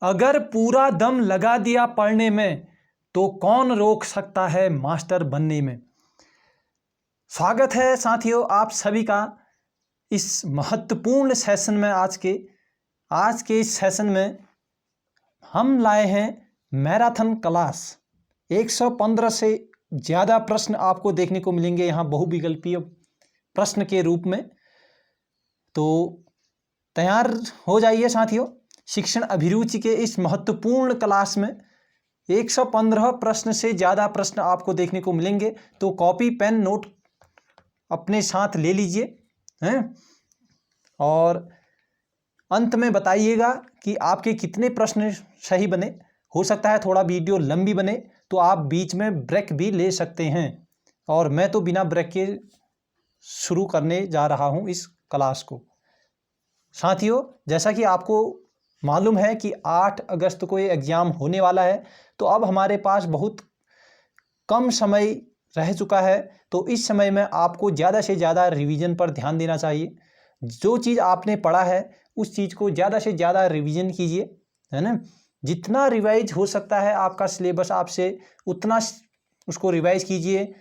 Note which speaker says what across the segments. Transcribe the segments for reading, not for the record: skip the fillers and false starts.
Speaker 1: अगर पूरा दम लगा दिया पढ़ने में तो कौन रोक सकता है मास्टर बनने में। स्वागत है साथियों आप सभी का इस महत्वपूर्ण सेशन में। आज के इस सेशन में हम लाए हैं मैराथन क्लास। 115 से ज़्यादा प्रश्न आपको देखने को मिलेंगे यहाँ बहुविकल्पीय प्रश्न के रूप में। तो तैयार हो जाइए साथियों। शिक्षण अभिरुचि के इस महत्वपूर्ण क्लास में 115 प्रश्न से ज़्यादा प्रश्न आपको देखने को मिलेंगे। तो कॉपी पेन नोट अपने साथ ले लीजिए हैं, और अंत में बताइएगा कि आपके कितने प्रश्न सही बने। हो सकता है थोड़ा वीडियो लंबी बने तो आप बीच में ब्रेक भी ले सकते हैं, और मैं तो बिना ब्रेक के शुरू करने जा रहा हूं इस क्लास को। साथियों जैसा कि आपको मालूम है कि 8 अगस्त को ये एग्ज़ाम होने वाला है, तो अब हमारे पास बहुत कम समय रह चुका है। तो इस समय में आपको ज़्यादा से ज़्यादा रिवीजन पर ध्यान देना चाहिए। जो चीज़ आपने पढ़ा है उस चीज़ को ज़्यादा से ज़्यादा रिवीजन कीजिए, है ना। जितना रिवाइज हो सकता है आपका सिलेबस आपसे, उतना उसको रिवाइज कीजिए।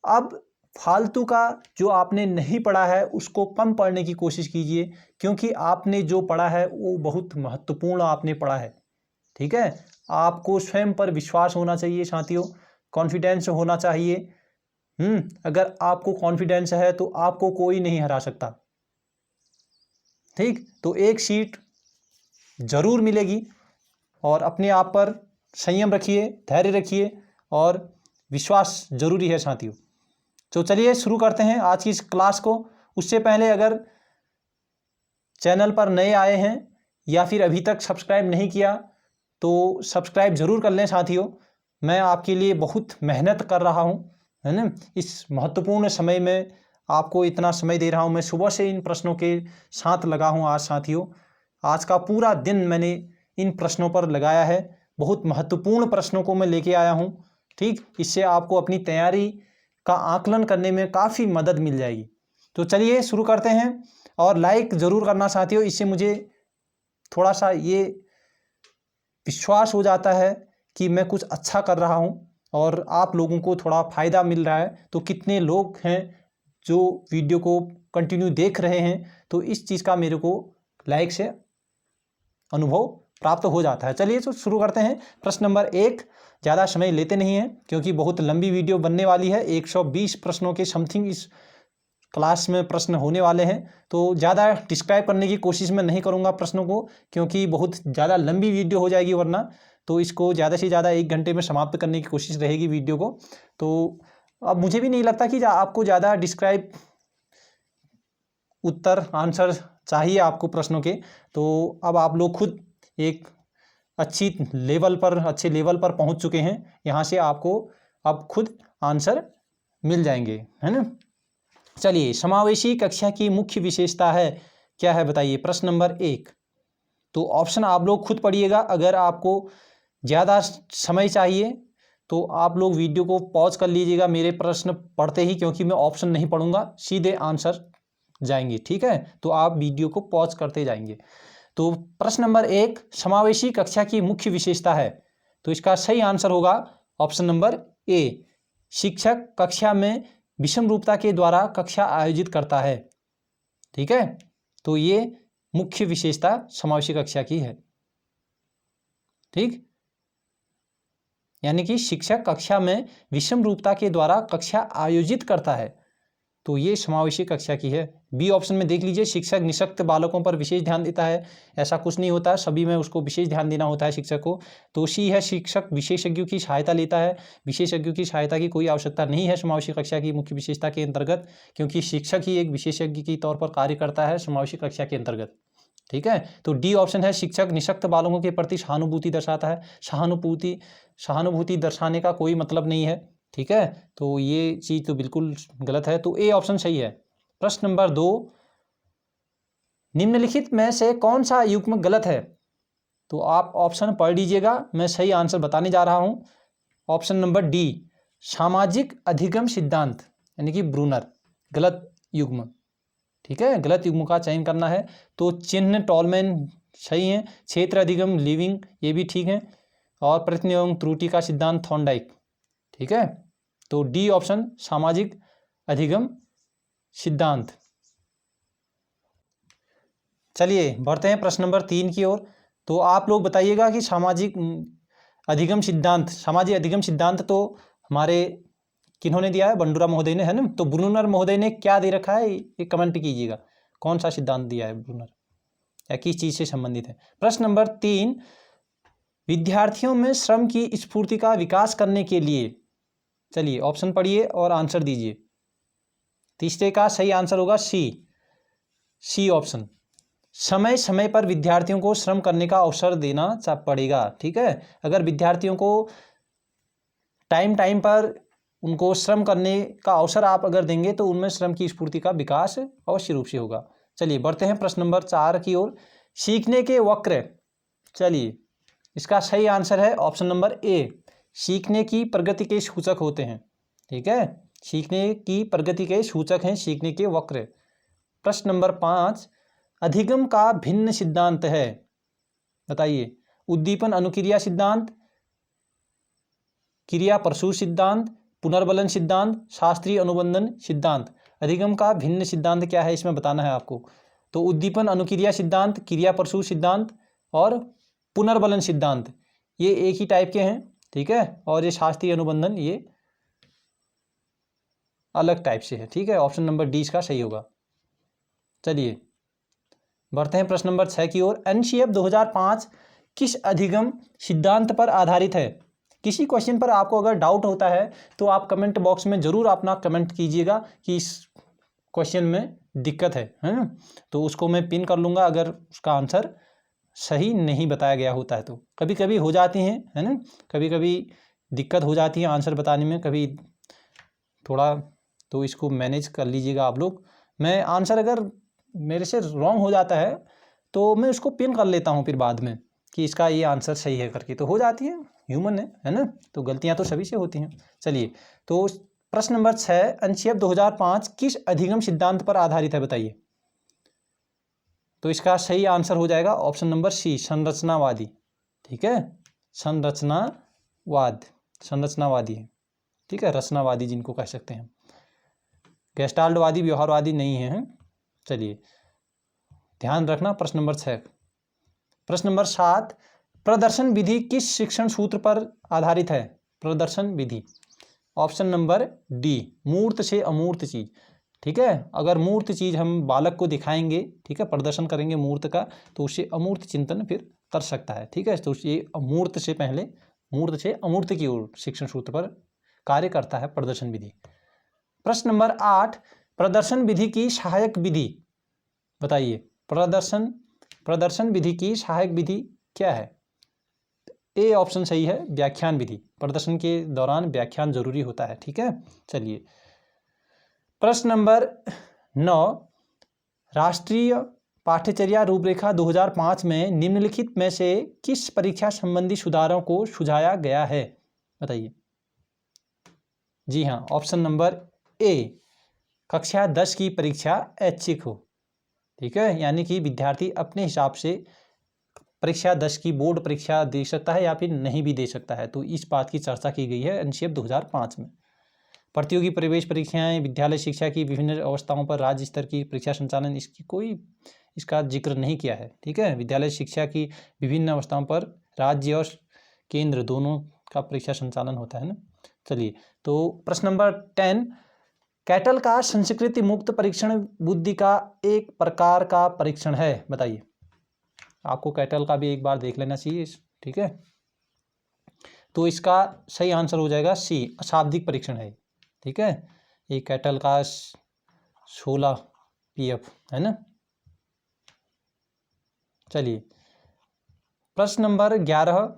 Speaker 1: अब फालतू का जो आपने नहीं पढ़ा है उसको कम पढ़ने की कोशिश कीजिए, क्योंकि आपने जो पढ़ा है वो बहुत महत्वपूर्ण आपने पढ़ा है। ठीक है, आपको स्वयं पर विश्वास होना चाहिए साथियों, कॉन्फिडेंस होना चाहिए। अगर आपको कॉन्फिडेंस है तो आपको कोई नहीं हरा सकता। ठीक, तो एक सीट जरूर मिलेगी, और अपने आप पर संयम रखिए, धैर्य रखिए, और विश्वास जरूरी है साथियों। तो चलिए शुरू करते हैं आज की इस क्लास को। उससे पहले अगर चैनल पर नए आए हैं या फिर अभी तक सब्सक्राइब नहीं किया तो सब्सक्राइब ज़रूर कर लें साथियों। मैं आपके लिए बहुत मेहनत कर रहा हूं, है ना। इस महत्वपूर्ण समय में आपको इतना समय दे रहा हूं। मैं सुबह से इन प्रश्नों के साथ लगा हूं। आज साथियों आज का पूरा दिन मैंने इन प्रश्नों पर लगाया है। बहुत महत्वपूर्ण प्रश्नों को मैं लेके आया हूँ। ठीक, इससे आपको अपनी तैयारी का आकलन करने में काफ़ी मदद मिल जाएगी। तो चलिए शुरू करते हैं, और लाइक ज़रूर करना साथियों। इससे मुझे थोड़ा सा ये विश्वास हो जाता है कि मैं कुछ अच्छा कर रहा हूँ और आप लोगों को थोड़ा फ़ायदा मिल रहा है। तो कितने लोग हैं जो वीडियो को कंटिन्यू देख रहे हैं, तो इस चीज़ का मेरे को लाइक से अनुभव प्राप्त हो जाता है। चलिए तो शुरू करते हैं। प्रश्न नंबर 1, ज़्यादा समय लेते नहीं हैं क्योंकि बहुत लंबी वीडियो बनने वाली है। 120 प्रश्नों के समथिंग इस क्लास में प्रश्न होने वाले हैं। तो ज़्यादा डिस्क्राइब करने की कोशिश मैं नहीं करूँगा प्रश्नों को, क्योंकि बहुत ज़्यादा लंबी वीडियो हो जाएगी वरना। तो इसको ज़्यादा से ज़्यादा 1 घंटे में समाप्त करने की कोशिश रहेगी वीडियो को। तो अब मुझे भी नहीं लगता कि आपको ज़्यादा डिस्क्राइब उत्तर आंसर चाहिए आपको प्रश्नों के। तो अब आप लोग खुद एक अच्छे लेवल पर पहुंच चुके हैं। यहाँ से आपको अब खुद आंसर मिल जाएंगे, है ना। चलिए, समावेशी कक्षा की मुख्य विशेषता है क्या है बताइए। प्रश्न नंबर 1, तो ऑप्शन आप लोग खुद पढ़िएगा। अगर आपको ज़्यादा समय चाहिए तो आप लोग वीडियो को पॉज कर लीजिएगा मेरे प्रश्न पढ़ते ही, क्योंकि मैं ऑप्शन नहीं पढ़ूंगा, सीधे आंसर जाएंगे। ठीक है, तो आप वीडियो को पॉज करते जाएंगे। तो प्रश्न नंबर 1, समावेशी कक्षा की मुख्य विशेषता है, तो इसका सही आंसर होगा ऑप्शन नंबर ए। शिक्षक कक्षा में विषम रूपता के द्वारा कक्षा आयोजित करता है। ठीक है, तो ये मुख्य विशेषता समावेशी कक्षा की है। ठीक, यानी कि शिक्षक कक्षा में विषम रूपता के द्वारा कक्षा आयोजित करता है, तो ये समावेशी कक्षा की है। बी ऑप्शन में देख लीजिए, शिक्षक निःशक्त बालकों पर विशेष ध्यान देता है। ऐसा कुछ नहीं होता है, सभी में उसको विशेष ध्यान देना होता है शिक्षक को। तो सी है, शिक्षक विशेषज्ञों की सहायता लेता है। विशेषज्ञों की सहायता की कोई आवश्यकता नहीं है समावेशी कक्षा की मुख्य विशेषता के अंतर्गत, क्योंकि शिक्षक ही एक विशेषज्ञ के तौर पर कार्य करता है समावेशी कक्षा के अंतर्गत। ठीक है, तो डी ऑप्शन है, शिक्षक निःशक्त बालकों के प्रति सहानुभूति दर्शाता है। सहानुभूति दर्शाने का कोई मतलब नहीं है। ठीक है, तो ये चीज़ तो बिल्कुल गलत है, तो ए ऑप्शन सही है। प्रश्न नंबर 2, निम्नलिखित में से कौन सा युग्म गलत है, तो आप ऑप्शन पढ़ लीजिएगा, मैं सही आंसर बताने जा रहा हूं। ऑप्शन नंबर डी, सामाजिक अधिगम सिद्धांत यानी कि ब्रूनर, गलत युग्म। ठीक है, गलत युग्म का चयन करना है। तो चिन्ह टॉलमैन सही है। क्षेत्र अधिगम लिविंग, ये भी ठीक है। और प्रयत्न एवं त्रुटि का सिद्धांत थॉर्नडाइक, ठीक है। तो डी ऑप्शन सामाजिक अधिगम सिद्धांत। चलिए बढ़ते हैं प्रश्न नंबर 3 की ओर। तो आप लोग बताइएगा कि सामाजिक अधिगम सिद्धांत तो हमारे किन्होंने दिया है, बंडूरा महोदय ने, है ना। तो ब्रूनर महोदय ने क्या दे रखा है ये कमेंट कीजिएगा, कौन सा सिद्धांत दिया है ब्रूनर या किस चीज़ से संबंधित है। प्रश्न नंबर 3, विद्यार्थियों में श्रम की स्फूर्ति का विकास करने के लिए, चलिए ऑप्शन पढ़िए और आंसर दीजिए। तीसरे का सही आंसर होगा सी ऑप्शन। समय समय पर विद्यार्थियों को श्रम करने का अवसर देना पड़ेगा, ठीक है। अगर विद्यार्थियों को टाइम पर उनको श्रम करने का अवसर आप अगर देंगे तो उनमें श्रम की स्फूर्ति का विकास अवश्य रूप से होगा। चलिए बढ़ते हैं प्रश्न नंबर 4 की ओर। सीखने के वक्र, चलिए इसका सही आंसर है ऑप्शन नंबर ए, सीखने की प्रगति के सूचक होते हैं, ठीक है। सीखने की प्रगति के सूचक हैं सीखने के वक्र। प्रश्न नंबर 5, अधिगम का भिन्न सिद्धांत है, बताइए। उद्दीपन अनुक्रिया सिद्धांत, क्रिया प्रसूर सिद्धांत, पुनर्बलन सिद्धांत, शास्त्रीय अनुबंधन सिद्धांत। अधिगम का भिन्न सिद्धांत क्या है इसमें बताना है आपको। तो उद्दीपन अनुक्रिया सिद्धांत, क्रिया प्रसूर सिद्धांत और पुनर्बलन सिद्धांत, ये एक ही टाइप के हैं, ठीक है। और ये शास्त्रीय अनुबंधन ये अलग टाइप से है, ठीक है। ऑप्शन नंबर डी इसका सही होगा। चलिए बढ़ते हैं प्रश्न नंबर 6 की ओर। एनसीएफ 2005 किस अधिगम सिद्धांत पर आधारित है। किसी क्वेश्चन पर आपको अगर डाउट होता है तो आप कमेंट बॉक्स में ज़रूर अपना कमेंट कीजिएगा कि इस क्वेश्चन में दिक्कत है ना। तो उसको मैं पिन कर लूँगा अगर उसका आंसर सही नहीं बताया गया होता है तो। कभी कभी हो जाती हैं, है ना, कभी कभी दिक्कत हो जाती है आंसर बताने में, कभी थोड़ा, तो इसको मैनेज कर लीजिएगा आप लोग। मैं आंसर अगर मेरे से रॉन्ग हो जाता है तो मैं उसको पिन कर लेता हूँ फिर बाद में कि इसका ये आंसर सही है करके, तो हो जाती है, ह्यूमन है ना, तो गलतियाँ तो सभी से होती हैं। चलिए तो प्रश्न नंबर 6, एनसीएफ 2005 किस अधिगम सिद्धांत पर आधारित है, बताइए। तो इसका सही आंसर हो जाएगा ऑप्शन नंबर सी, संरचनावादी, ठीक है। संरचनावादी है, ठीक है, रचनावादी जिनको कह सकते हैं, गेस्टाल्टवादी व्यवहारवादी नहीं है। चलिए ध्यान रखना प्रश्न नंबर 6। प्रश्न नंबर 7, प्रदर्शन विधि किस शिक्षण सूत्र पर आधारित है। प्रदर्शन विधि, ऑप्शन नंबर डी, मूर्त से अमूर्त चीज, ठीक है। अगर मूर्त चीज हम बालक को दिखाएंगे, ठीक है, प्रदर्शन करेंगे मूर्त का, तो उससे अमूर्त चिंतन फिर कर सकता है, ठीक है। तो ये अमूर्त से पहले मूर्त से अमूर्त की ओर शिक्षण सूत्र पर कार्य करता है प्रदर्शन विधि। प्रश्न नंबर 8, प्रदर्शन विधि की सहायक विधि, बताइए। प्रदर्शन विधि की सहायक विधि क्या है। ए ऑप्शन सही है, व्याख्यान विधि। प्रदर्शन के दौरान व्याख्यान जरूरी होता है, ठीक है। चलिए प्रश्न नंबर 9, राष्ट्रीय पाठ्यचर्या रूपरेखा 2005 में निम्नलिखित में से किस परीक्षा संबंधी सुधारों को सुझाया गया है, बताइए। जी हाँ, ऑप्शन नंबर ए, कक्षा 10 की परीक्षा ऐच्छिक हो, ठीक है, यानी कि विद्यार्थी अपने हिसाब से परीक्षा 10 की बोर्ड परीक्षा दे सकता है या फिर नहीं भी दे सकता है। तो इस बात की चर्चा की गई है एनसीएफ 2005 में। प्रतियोगी प्रवेश परीक्षाएं, विद्यालय शिक्षा की विभिन्न अवस्थाओं पर राज्य स्तर की परीक्षा संचालन, इसका जिक्र नहीं किया है, ठीक है। विद्यालय शिक्षा की विभिन्न अवस्थाओं पर राज्य और केंद्र दोनों का परीक्षा संचालन होता है ना। चलिए तो प्रश्न नंबर 10, कैटल का संस्कृति मुक्त परीक्षण बुद्धि का एक प्रकार का परीक्षण है, बताइए। आपको कैटल का भी एक बार देख लेना चाहिए, ठीक है। तो इसका सही आंसर हो जाएगा सी, अशाब्दिक परीक्षण है, ठीक है। ये कैटल का 16 PF है ना। चलिए प्रश्न नंबर 11,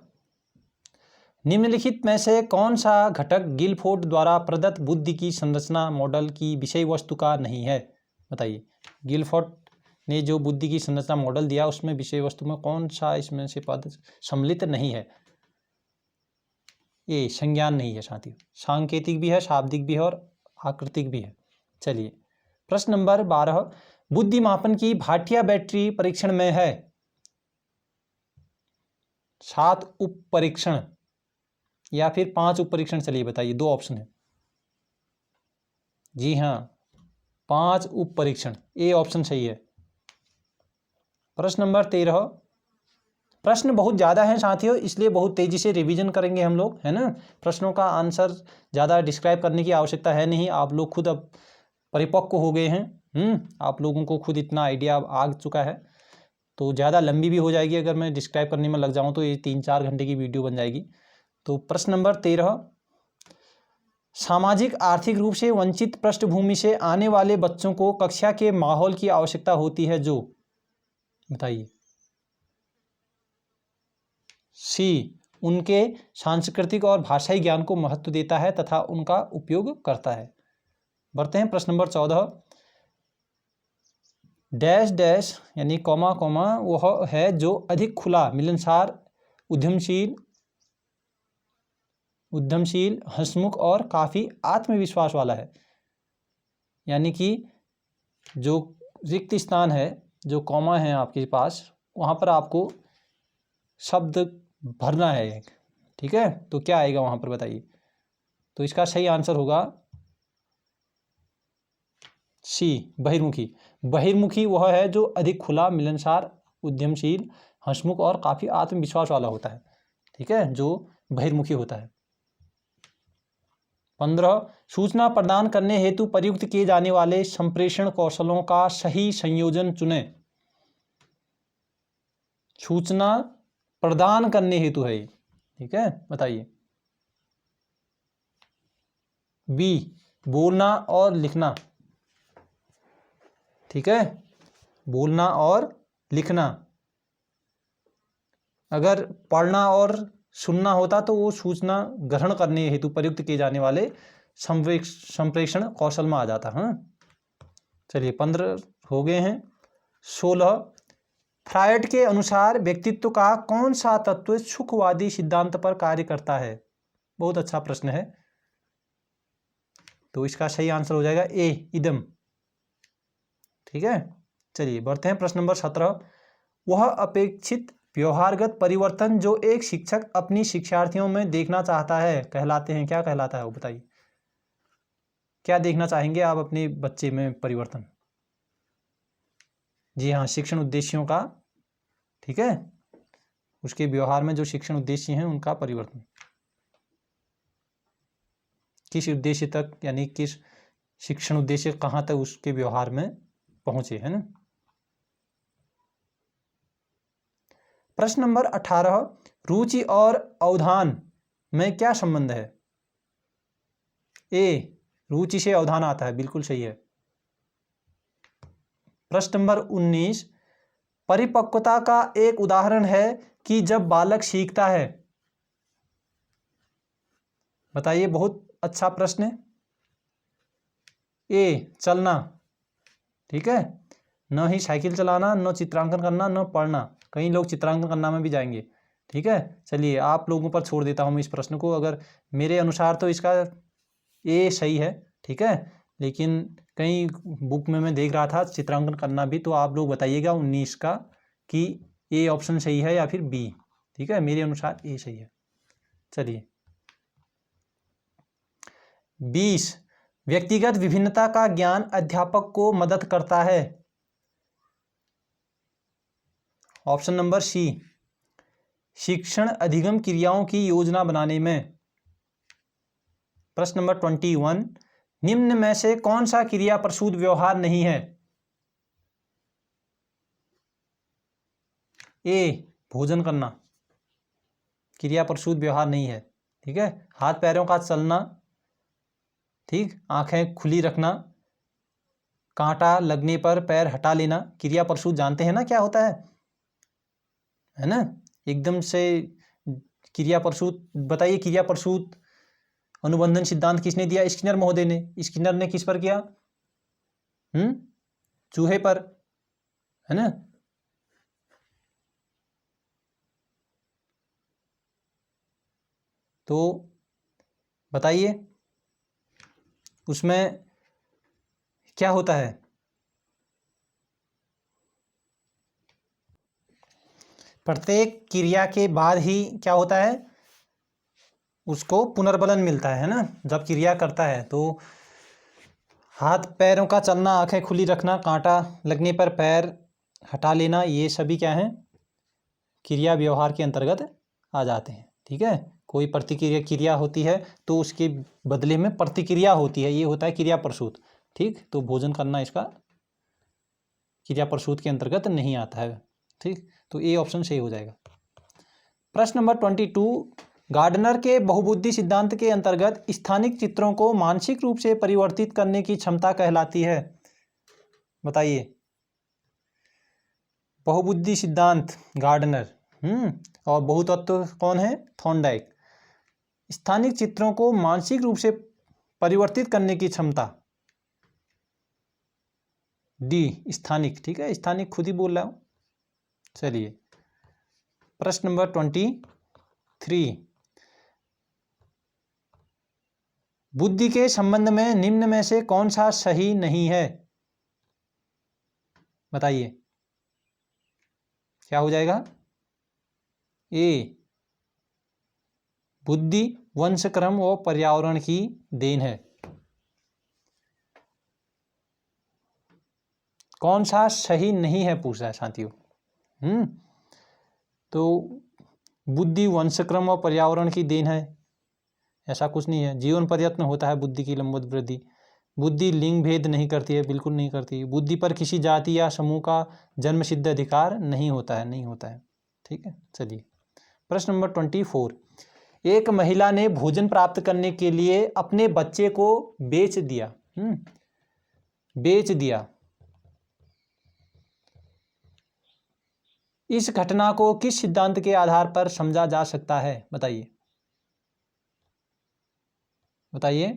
Speaker 1: निम्नलिखित में से कौन सा घटक गिलफोर्ड द्वारा प्रदत्त बुद्धि की संरचना मॉडल की विषय वस्तु का नहीं है, बताइए। गिलफोर्ड ने जो बुद्धि की संरचना मॉडल दिया उसमें विषय वस्तु में कौन सा इसमें से पद सम्मिलित नहीं है। ये संज्ञान नहीं है साथियों, सांकेतिक भी है, शाब्दिक भी है और आकृतिक भी है। चलिए प्रश्न नंबर 12, बुद्धि मापन की भाटिया बैटरी परीक्षण में है, 7 उप परीक्षण या फिर 5 उप परीक्षण, चलिए बताइए, 2 ऑप्शन है। जी हाँ, 5 उप परीक्षण, ए ऑप्शन सही है। प्रश्न नंबर 13, प्रश्न बहुत ज़्यादा हैं साथियों, इसलिए बहुत तेज़ी से रिवीजन करेंगे हम लोग, है ना। प्रश्नों का आंसर ज़्यादा डिस्क्राइब करने की आवश्यकता है नहीं, आप लोग खुद अब परिपक्व हो गए हैं। आप लोगों को खुद इतना आइडिया आ चुका है, तो ज़्यादा लंबी भी हो जाएगी अगर मैं डिस्क्राइब करने में लग जाऊँ तो ये 3-4 घंटे की वीडियो बन जाएगी। तो प्रश्न नंबर 13, सामाजिक आर्थिक रूप से वंचित पृष्ठभूमि से आने वाले बच्चों को कक्षा के माहौल की आवश्यकता होती है जो, बताइए। सी, उनके सांस्कृतिक और भाषाई ज्ञान को महत्व देता है तथा उनका उपयोग करता है। बढ़ते हैं प्रश्न नंबर 14, डैश डैश यानी कॉमा कॉमा वह है जो अधिक खुला, मिलनसार, उद्यमशील, हंसमुख और काफ़ी आत्मविश्वास वाला है। यानी कि जो रिक्त स्थान है, जो कॉमा है आपके पास, वहाँ पर आपको शब्द भरना है, ठीक है। तो क्या आएगा वहाँ पर, बताइए। तो इसका सही आंसर होगा सी, बहिर्मुखी। बहिर्मुखी वह है जो अधिक खुला, मिलनसार, उद्यमशील, हंसमुख और काफ़ी आत्मविश्वास वाला होता है, ठीक है, जो बहिर्मुखी होता है। 15, सूचना प्रदान करने हेतु प्रयुक्त किए जाने वाले संप्रेषण कौशलों का सही संयोजन चुनें। सूचना प्रदान करने हेतु है ये, ठीक है, बताइए। बी, बोलना और लिखना, ठीक है, बोलना और लिखना। अगर पढ़ना और सुनना होता तो वो सूचना ग्रहण करने हेतु प्रयुक्त किए जाने वाले संप्रेषण कौशल में आ जाता। हाँ, चलिए 15 हो गए हैं। 16, फ्रायड के अनुसार व्यक्तित्व का कौन सा तत्व सुखवादी सिद्धांत पर कार्य करता है। बहुत अच्छा प्रश्न है, तो इसका सही आंसर हो जाएगा ए, इदम, ठीक है। चलिए बढ़ते हैं प्रश्न नंबर 17, वह अपेक्षित व्यवहारगत परिवर्तन जो एक शिक्षक अपनी शिक्षार्थियों में देखना चाहता है कहलाते हैं, क्या कहलाता है वो, बताइए। क्या देखना चाहेंगे आप अपने बच्चे में परिवर्तन। जी हाँ, शिक्षण उद्देश्यों का, ठीक है, उसके व्यवहार में जो शिक्षण उद्देश्य हैं उनका परिवर्तन, किस उद्देश्य तक, यानी किस शिक्षण उद्देश्य कहाँ तक उसके व्यवहार में पहुंचे, है ना। प्रश्न नंबर 18, रुचि और अवधान में क्या संबंध है। ए, रुचि से अवधान आता है, बिल्कुल सही है। प्रश्न नंबर 19, परिपक्वता का एक उदाहरण है कि जब बालक सीखता है, बताइए। बहुत अच्छा प्रश्न है। ए, चलना, ठीक है, न ही साइकिल चलाना, न चित्रांकन करना, न पढ़ना। कई लोग चित्रांकन करना में भी जाएंगे, ठीक है। चलिए आप लोगों पर छोड़ देता हूँ इस प्रश्न को, अगर मेरे अनुसार तो इसका ए सही है, ठीक है, लेकिन कई बुक में मैं देख रहा था चित्रांकन करना भी, तो आप लोग बताइएगा 19 का कि ए ऑप्शन सही है या फिर बी, ठीक है। मेरे अनुसार ए सही है। चलिए 20, व्यक्तिगत विभिन्नता का ज्ञान अध्यापक को मदद करता है। ऑप्शन नंबर सी, शिक्षण अधिगम क्रियाओं की योजना बनाने में। प्रश्न नंबर 21, निम्न में से कौन सा क्रिया प्रसूत व्यवहार नहीं है। ए, भोजन करना क्रिया प्रसूत व्यवहार नहीं है, ठीक है। हाथ पैरों का चलना, ठीक, आंखें खुली रखना, कांटा लगने पर पैर हटा लेना, क्रिया प्रसूत जानते हैं ना क्या होता है ना। एकदम से क्रिया प्रसूत, बताइए क्रिया प्रसूत अनुबंधन सिद्धांत किसने दिया, स्किनर महोदय ने। स्किनर ने किस पर किया, चूहे पर, है ना। तो बताइए उसमें क्या होता है। प्रत्येक क्रिया के बाद ही क्या होता है, उसको पुनर्बलन मिलता है ना। जब क्रिया करता है तो हाथ पैरों का चलना, आंखें खुली रखना, कांटा लगने पर पैर हटा लेना, ये सभी क्या हैं, क्रिया व्यवहार के अंतर्गत आ जाते हैं। ठीक है, कोई प्रतिक्रिया क्रिया होती है तो उसके बदले में प्रतिक्रिया होती है, ये होता है क्रिया प्रसूत। ठीक, तो भोजन करना इसका क्रिया प्रसूत के अंतर्गत नहीं आता है। ठीक, तो ए ऑप्शन सही हो जाएगा। प्रश्न नंबर 22, गार्डनर के बहुबुद्धि सिद्धांत के अंतर्गत स्थानिक चित्रों को मानसिक रूप से परिवर्तित करने की क्षमता कहलाती है। बताइए, बहुबुद्धि सिद्धांत गार्डनर, और बहुतत्व कौन है, थॉर्नडाइक। स्थानिक चित्रों को मानसिक रूप से परिवर्तित करने की क्षमता, डी स्थानिक। ठीक है, स्थानिक खुद ही बोल रहा हूं। चलिए, प्रश्न नंबर 23, बुद्धि के संबंध में निम्न में से कौन सा सही नहीं है। बताइए, क्या हो जाएगा, ए बुद्धि वंशक्रम और पर्यावरण की देन है। कौन सा सही नहीं है पूछा है साथियों। तो बुद्धि वंशक्रम और पर्यावरण की देन है, ऐसा कुछ नहीं है। जीवन प्रयत्न होता है बुद्धि की लंबवत वृद्धि। बुद्धि लिंग भेद नहीं करती है, बिल्कुल नहीं करती। बुद्धि पर किसी जाति या समूह का जन्मसिद्ध अधिकार नहीं होता है, नहीं होता है। ठीक है, चलिए, प्रश्न नंबर 24, एक महिला ने भोजन प्राप्त करने के लिए अपने बच्चे को बेच दिया। बेच दिया। इस घटना को किस सिद्धांत के आधार पर समझा जा सकता है। बताइए, बताइए।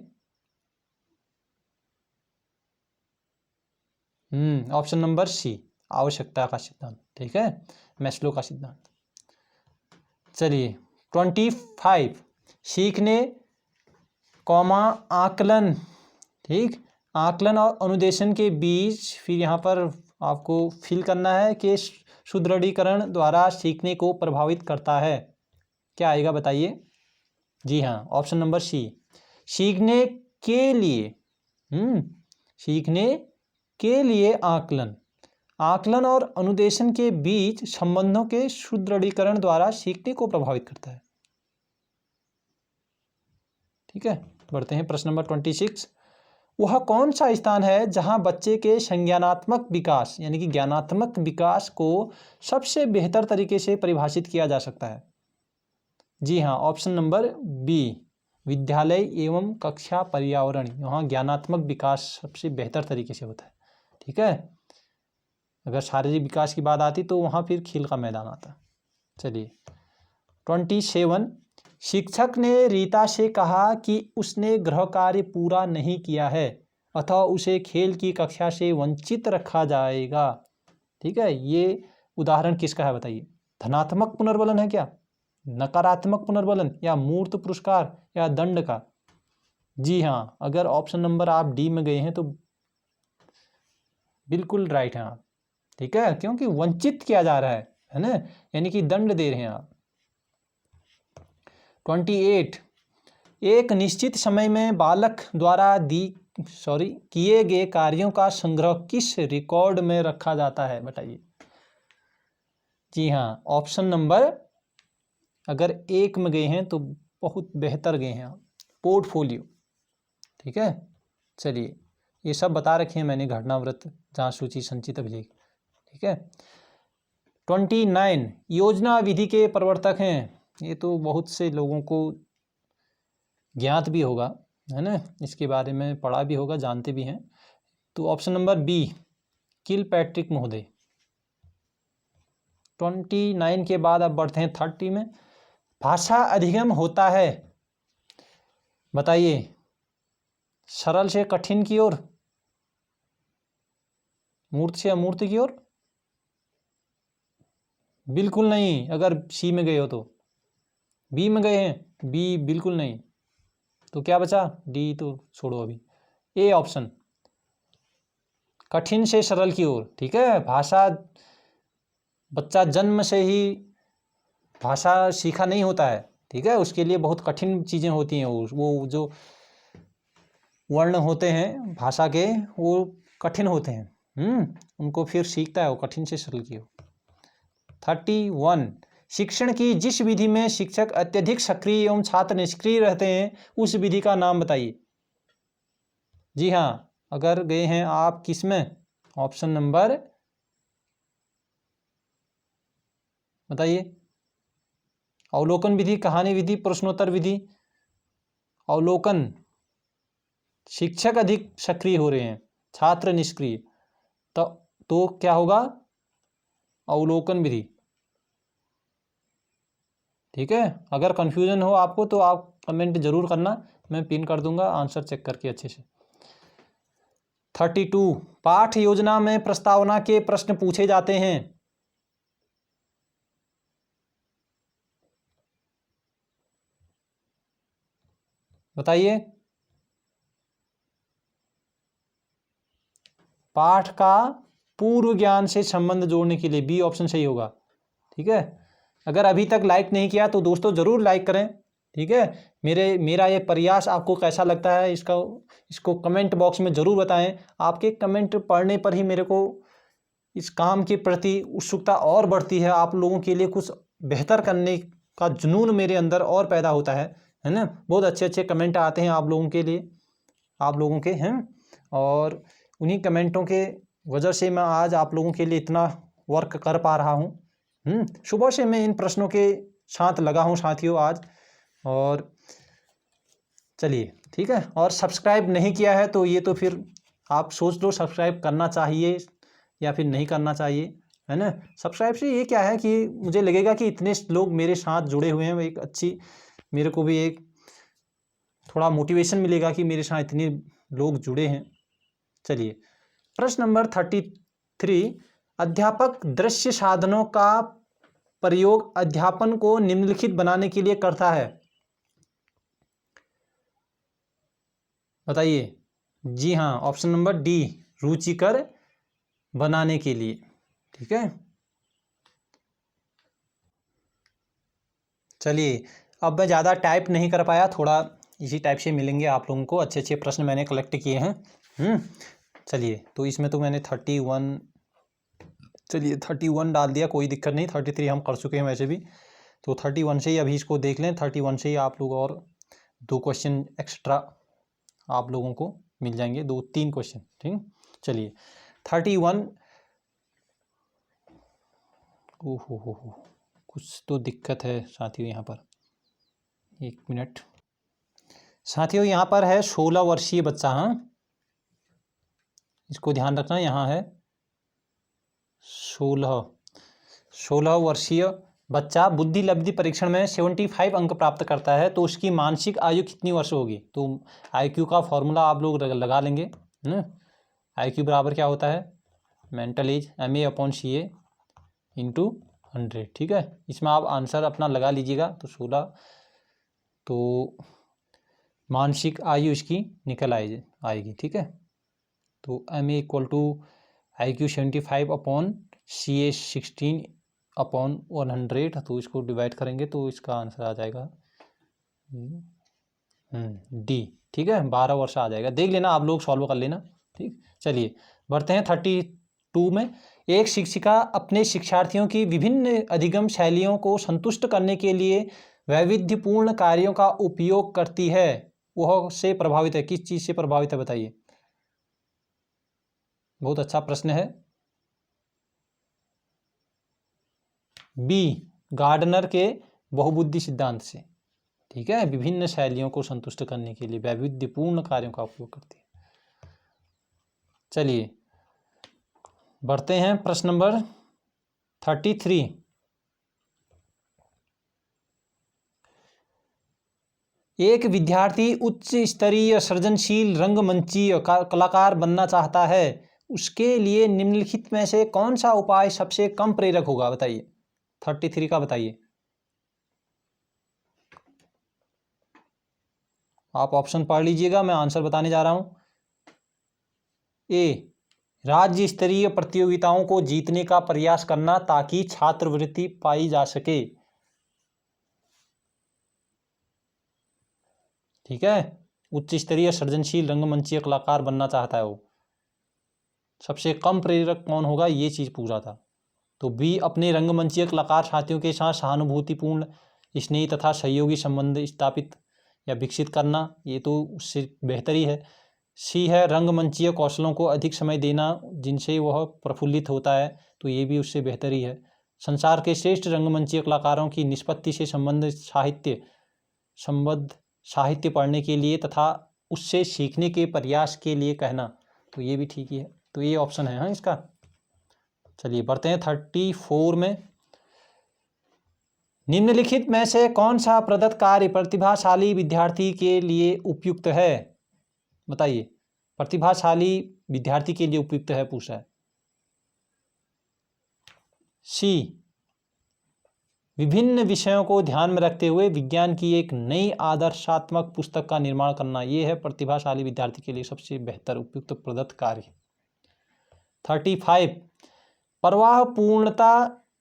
Speaker 1: ऑप्शन नंबर सी, आवश्यकता का सिद्धांत। ठीक है, मैस्लो का सिद्धांत। चलिए, 25, सीखने कौमा आकलन। ठीक, आकलन और अनुदेशन के बीच फिर यहाँ पर आपको फिल करना है कि सुदृढ़ीकरण द्वारा सीखने को प्रभावित करता है। क्या आएगा बताइए। जी हाँ, ऑप्शन नंबर सी, सीखने के लिए, सीखने के लिए आकलन। आकलन और अनुदेशन के बीच संबंधों के सुदृढ़ीकरण द्वारा सीखने को प्रभावित करता है। ठीक है, बढ़ते हैं प्रश्न नंबर 26, वह कौन सा स्थान है जहां बच्चे के संज्ञानात्मक विकास यानी कि ज्ञानात्मक विकास को सबसे बेहतर तरीके से परिभाषित किया जा सकता है। जी हाँ, ऑप्शन नंबर बी, विद्यालय एवं कक्षा पर्यावरण। यहाँ ज्ञानात्मक विकास सबसे बेहतर तरीके से होता है। ठीक है, अगर शारीरिक विकास की बात आती तो वहाँ फिर खेल का मैदान आता। चलिए, 27, शिक्षक ने रीता से कहा कि उसने गृह कार्य पूरा नहीं किया है अथवा उसे खेल की कक्षा से वंचित रखा जाएगा। ठीक है, ये उदाहरण किसका है बताइए। धनात्मक पुनर्बलन है क्या, नकारात्मक पुनर्बलन, या मूर्त पुरस्कार, या दंड का। जी हाँ, अगर ऑप्शन नंबर आप डी में गए हैं तो बिल्कुल राइट हैं आप। ठीक है, क्योंकि वंचित किया जा रहा है ना, यानी कि दंड दे रहे हैं आप। 28, एक निश्चित समय में बालक द्वारा किए गए कार्यों का संग्रह किस रिकॉर्ड में रखा जाता है बताइए। जी हाँ, ऑप्शन नंबर, अगर एक में गए हैं तो बहुत बेहतर गए हैं आप, पोर्टफोलियो। ठीक है, चलिए, ये सब बता रखे हैं मैंने, घटनावृत्त, जांच सूची, संचित अभिलेख। ठीक है, 29, योजना विधि के प्रवर्तक हैं। ये तो बहुत से लोगों को ज्ञात भी होगा, है ना, इसके बारे में पढ़ा भी होगा, जानते भी हैं। तो ऑप्शन नंबर बी, किलपैट्रिक महोदय। 29 के बाद अब बढ़ते हैं 30 में, भाषा अधिगम होता है। बताइए, सरल से कठिन की ओर, मूर्त से अमूर्त की ओर? बिल्कुल नहीं, अगर सी में गए हो तो। बी में गए हैं, बी बिल्कुल नहीं, तो क्या बचा, डी तो छोड़ो अभी। ए ऑप्शन, कठिन से सरल की ओर। ठीक है, भाषा बच्चा जन्म से ही भाषा सीखा नहीं होता है, ठीक है, उसके लिए बहुत कठिन चीज़ें होती हैं। वो जो वर्ण होते हैं भाषा के वो कठिन होते हैं, उनको फिर सीखता है वो कठिन से सरल की हो। 31, शिक्षण की जिस विधि में शिक्षक अत्यधिक सक्रिय एवं छात्र निष्क्रिय रहते हैं उस विधि का नाम बताइए। जी हाँ, अगर गए हैं आप किस में, ऑप्शन नंबर बताइए, अवलोकन विधि, कहानी विधि, प्रश्नोत्तर विधि। अवलोकन, शिक्षक अधिक सक्रिय हो रहे हैं, छात्र निष्क्रिय, तो क्या होगा, अवलोकन विधि। ठीक है, अगर कंफ्यूजन हो आपको तो आप कमेंट जरूर करना, मैं पिन कर दूंगा आंसर चेक करके अच्छे से। 32, पाठ योजना में प्रस्तावना के प्रश्न पूछे जाते हैं। बताइए, पाठ का पूर्व ज्ञान से संबंध जोड़ने के लिए बी ऑप्शन सही होगा। ठीक है, अगर अभी तक लाइक नहीं किया तो दोस्तों ज़रूर लाइक करें। ठीक है, मेरा ये प्रयास आपको कैसा लगता है इसको कमेंट बॉक्स में ज़रूर बताएं। आपके कमेंट पढ़ने पर ही मेरे को इस काम के प्रति उत्सुकता और बढ़ती है, आप लोगों के लिए कुछ बेहतर करने का जुनून मेरे अंदर और पैदा होता है ना। बहुत अच्छे अच्छे कमेंट आते हैं आप लोगों के लिए, आप लोगों के हैं, और उन्हीं कमेंटों के वजह से मैं आज आप लोगों के लिए इतना वर्क कर पा रहा हूँ। सुबह से मैं इन प्रश्नों के साथ लगा हूँ साथियों आज। और चलिए ठीक है, और सब्सक्राइब नहीं किया है तो ये तो फिर आप सोच लो सब्सक्राइब करना चाहिए या फिर नहीं करना चाहिए, है ना। सब्सक्राइब से ये क्या है कि मुझे लगेगा कि इतने लोग मेरे साथ जुड़े हुए हैं, एक अच्छी मेरे को भी एक थोड़ा मोटिवेशन मिलेगा कि मेरे साथ इतने लोग जुड़े हैं। चलिए, प्रश्न नंबर 33, अध्यापक दृश्य साधनों का प्रयोग अध्यापन को निम्नलिखित बनाने के लिए करता है। बताइए। जी हाँ, ऑप्शन नंबर डी, रुचिकर बनाने के लिए। ठीक है, चलिए, अब मैं ज़्यादा टाइप नहीं कर पाया, थोड़ा इसी टाइप से मिलेंगे आप लोगों को, अच्छे अच्छे प्रश्न मैंने कलेक्ट किए हैं। चलिए, तो इसमें तो मैंने 31, चलिए 31 डाल दिया, कोई दिक्कत नहीं, 33 हम कर चुके हैं वैसे भी, तो 31 से ही अभी इसको देख लें। 31 से ही आप लोग और 2 क्वेश्चन एक्स्ट्रा आप लोगों को मिल जाएंगे, 2-3 क्वेश्चन। ठीक, चलिए 31, ओहो कुछ तो दिक्कत है साथियों यहाँ पर, 1 मिनट साथियों, यहाँ पर है 16 वर्षीय बच्चा। हाँ, इसको ध्यान रखना, यहाँ है 16 वर्षीय बच्चा बुद्धि लब्धि परीक्षण में 75 अंक प्राप्त करता है तो उसकी मानसिक आयु कितनी वर्ष होगी। तो IQ का फॉर्मूला आप लोग लगा लेंगे ना। IQ बराबर क्या होता है, मेंटल एज MA/CA × 100। ठीक है, इसमें आप आंसर अपना लगा लीजिएगा। तो 16, तो मानसिक आयु इसकी निकल आएगी। ठीक है, तो MA = IQ 75/CA 16/100, तो इसको डिवाइड करेंगे तो इसका आंसर आ जाएगा डी। ठीक है, 12 वर्ष आ जाएगा, देख लेना आप लोग, सॉल्व कर लेना। ठीक, चलिए बढ़ते हैं 32 में। एक शिक्षिका अपने शिक्षार्थियों की विभिन्न अधिगम शैलियों को संतुष्ट करने के लिए वैविध्यपूर्ण कार्यों का उपयोग करती है, वह से प्रभावित है, किस चीज़ से प्रभावित है बताइए। बहुत अच्छा प्रश्न है। बी, गार्डनर के बहुबुद्धि सिद्धांत से। ठीक है, विभिन्न शैलियों को संतुष्ट करने के लिए वैविध्यपूर्ण कार्यों का उपयोग करती है। चलिए बढ़ते हैं प्रश्न नंबर 33। एक विद्यार्थी उच्च स्तरीय सृजनशील रंगमंचीय कलाकार बनना चाहता है, उसके लिए निम्नलिखित में से कौन सा उपाय सबसे कम प्रेरक होगा बताइए। 33 का बताइए। आप ऑप्शन पढ़ लीजिएगा, मैं आंसर बताने जा रहा हूं। ए, राज्य स्तरीय प्रतियोगिताओं को जीतने का प्रयास करना ताकि छात्रवृत्ति पाई जा सके। ठीक है, उच्च स्तरीय सृजनशील रंगमंचीय कलाकार बनना चाहता है वो। सबसे कम प्रेरक कौन होगा, ये चीज़ पूछा था। तो बी, अपने रंगमंचीय कलाकार साथियों के साथ सहानुभूतिपूर्ण, स्नेही तथा सहयोगी संबंध स्थापित या विकसित करना, ये तो उससे बेहतर ही है। सी है, रंगमंचीय कौशलों को अधिक समय देना जिनसे वह प्रफुल्लित होता है, तो ये भी उससे बेहतर ही है। संसार के श्रेष्ठ रंगमंचीय कलाकारों की निष्पत्ति से संबद्ध साहित्य पढ़ने के लिए तथा उससे सीखने के प्रयास के लिए कहना, तो ये भी ठीक ही है। तो ये ऑप्शन है हाँ इसका। चलिए बढ़ते हैं 34 में। निम्नलिखित में से कौन सा प्रदत्त कार्य प्रतिभाशाली विद्यार्थी के लिए उपयुक्त है, बताइए। प्रतिभाशाली विद्यार्थी के लिए उपयुक्त है पूछा है। सी, विभिन्न विषयों को ध्यान में रखते हुए विज्ञान की एक नई आदर्शात्मक पुस्तक का निर्माण करना, यह है प्रतिभाशाली विद्यार्थी के लिए सबसे बेहतर उपयुक्त प्रदत्त कार्य। 35, प्रवाह, पूर्णता,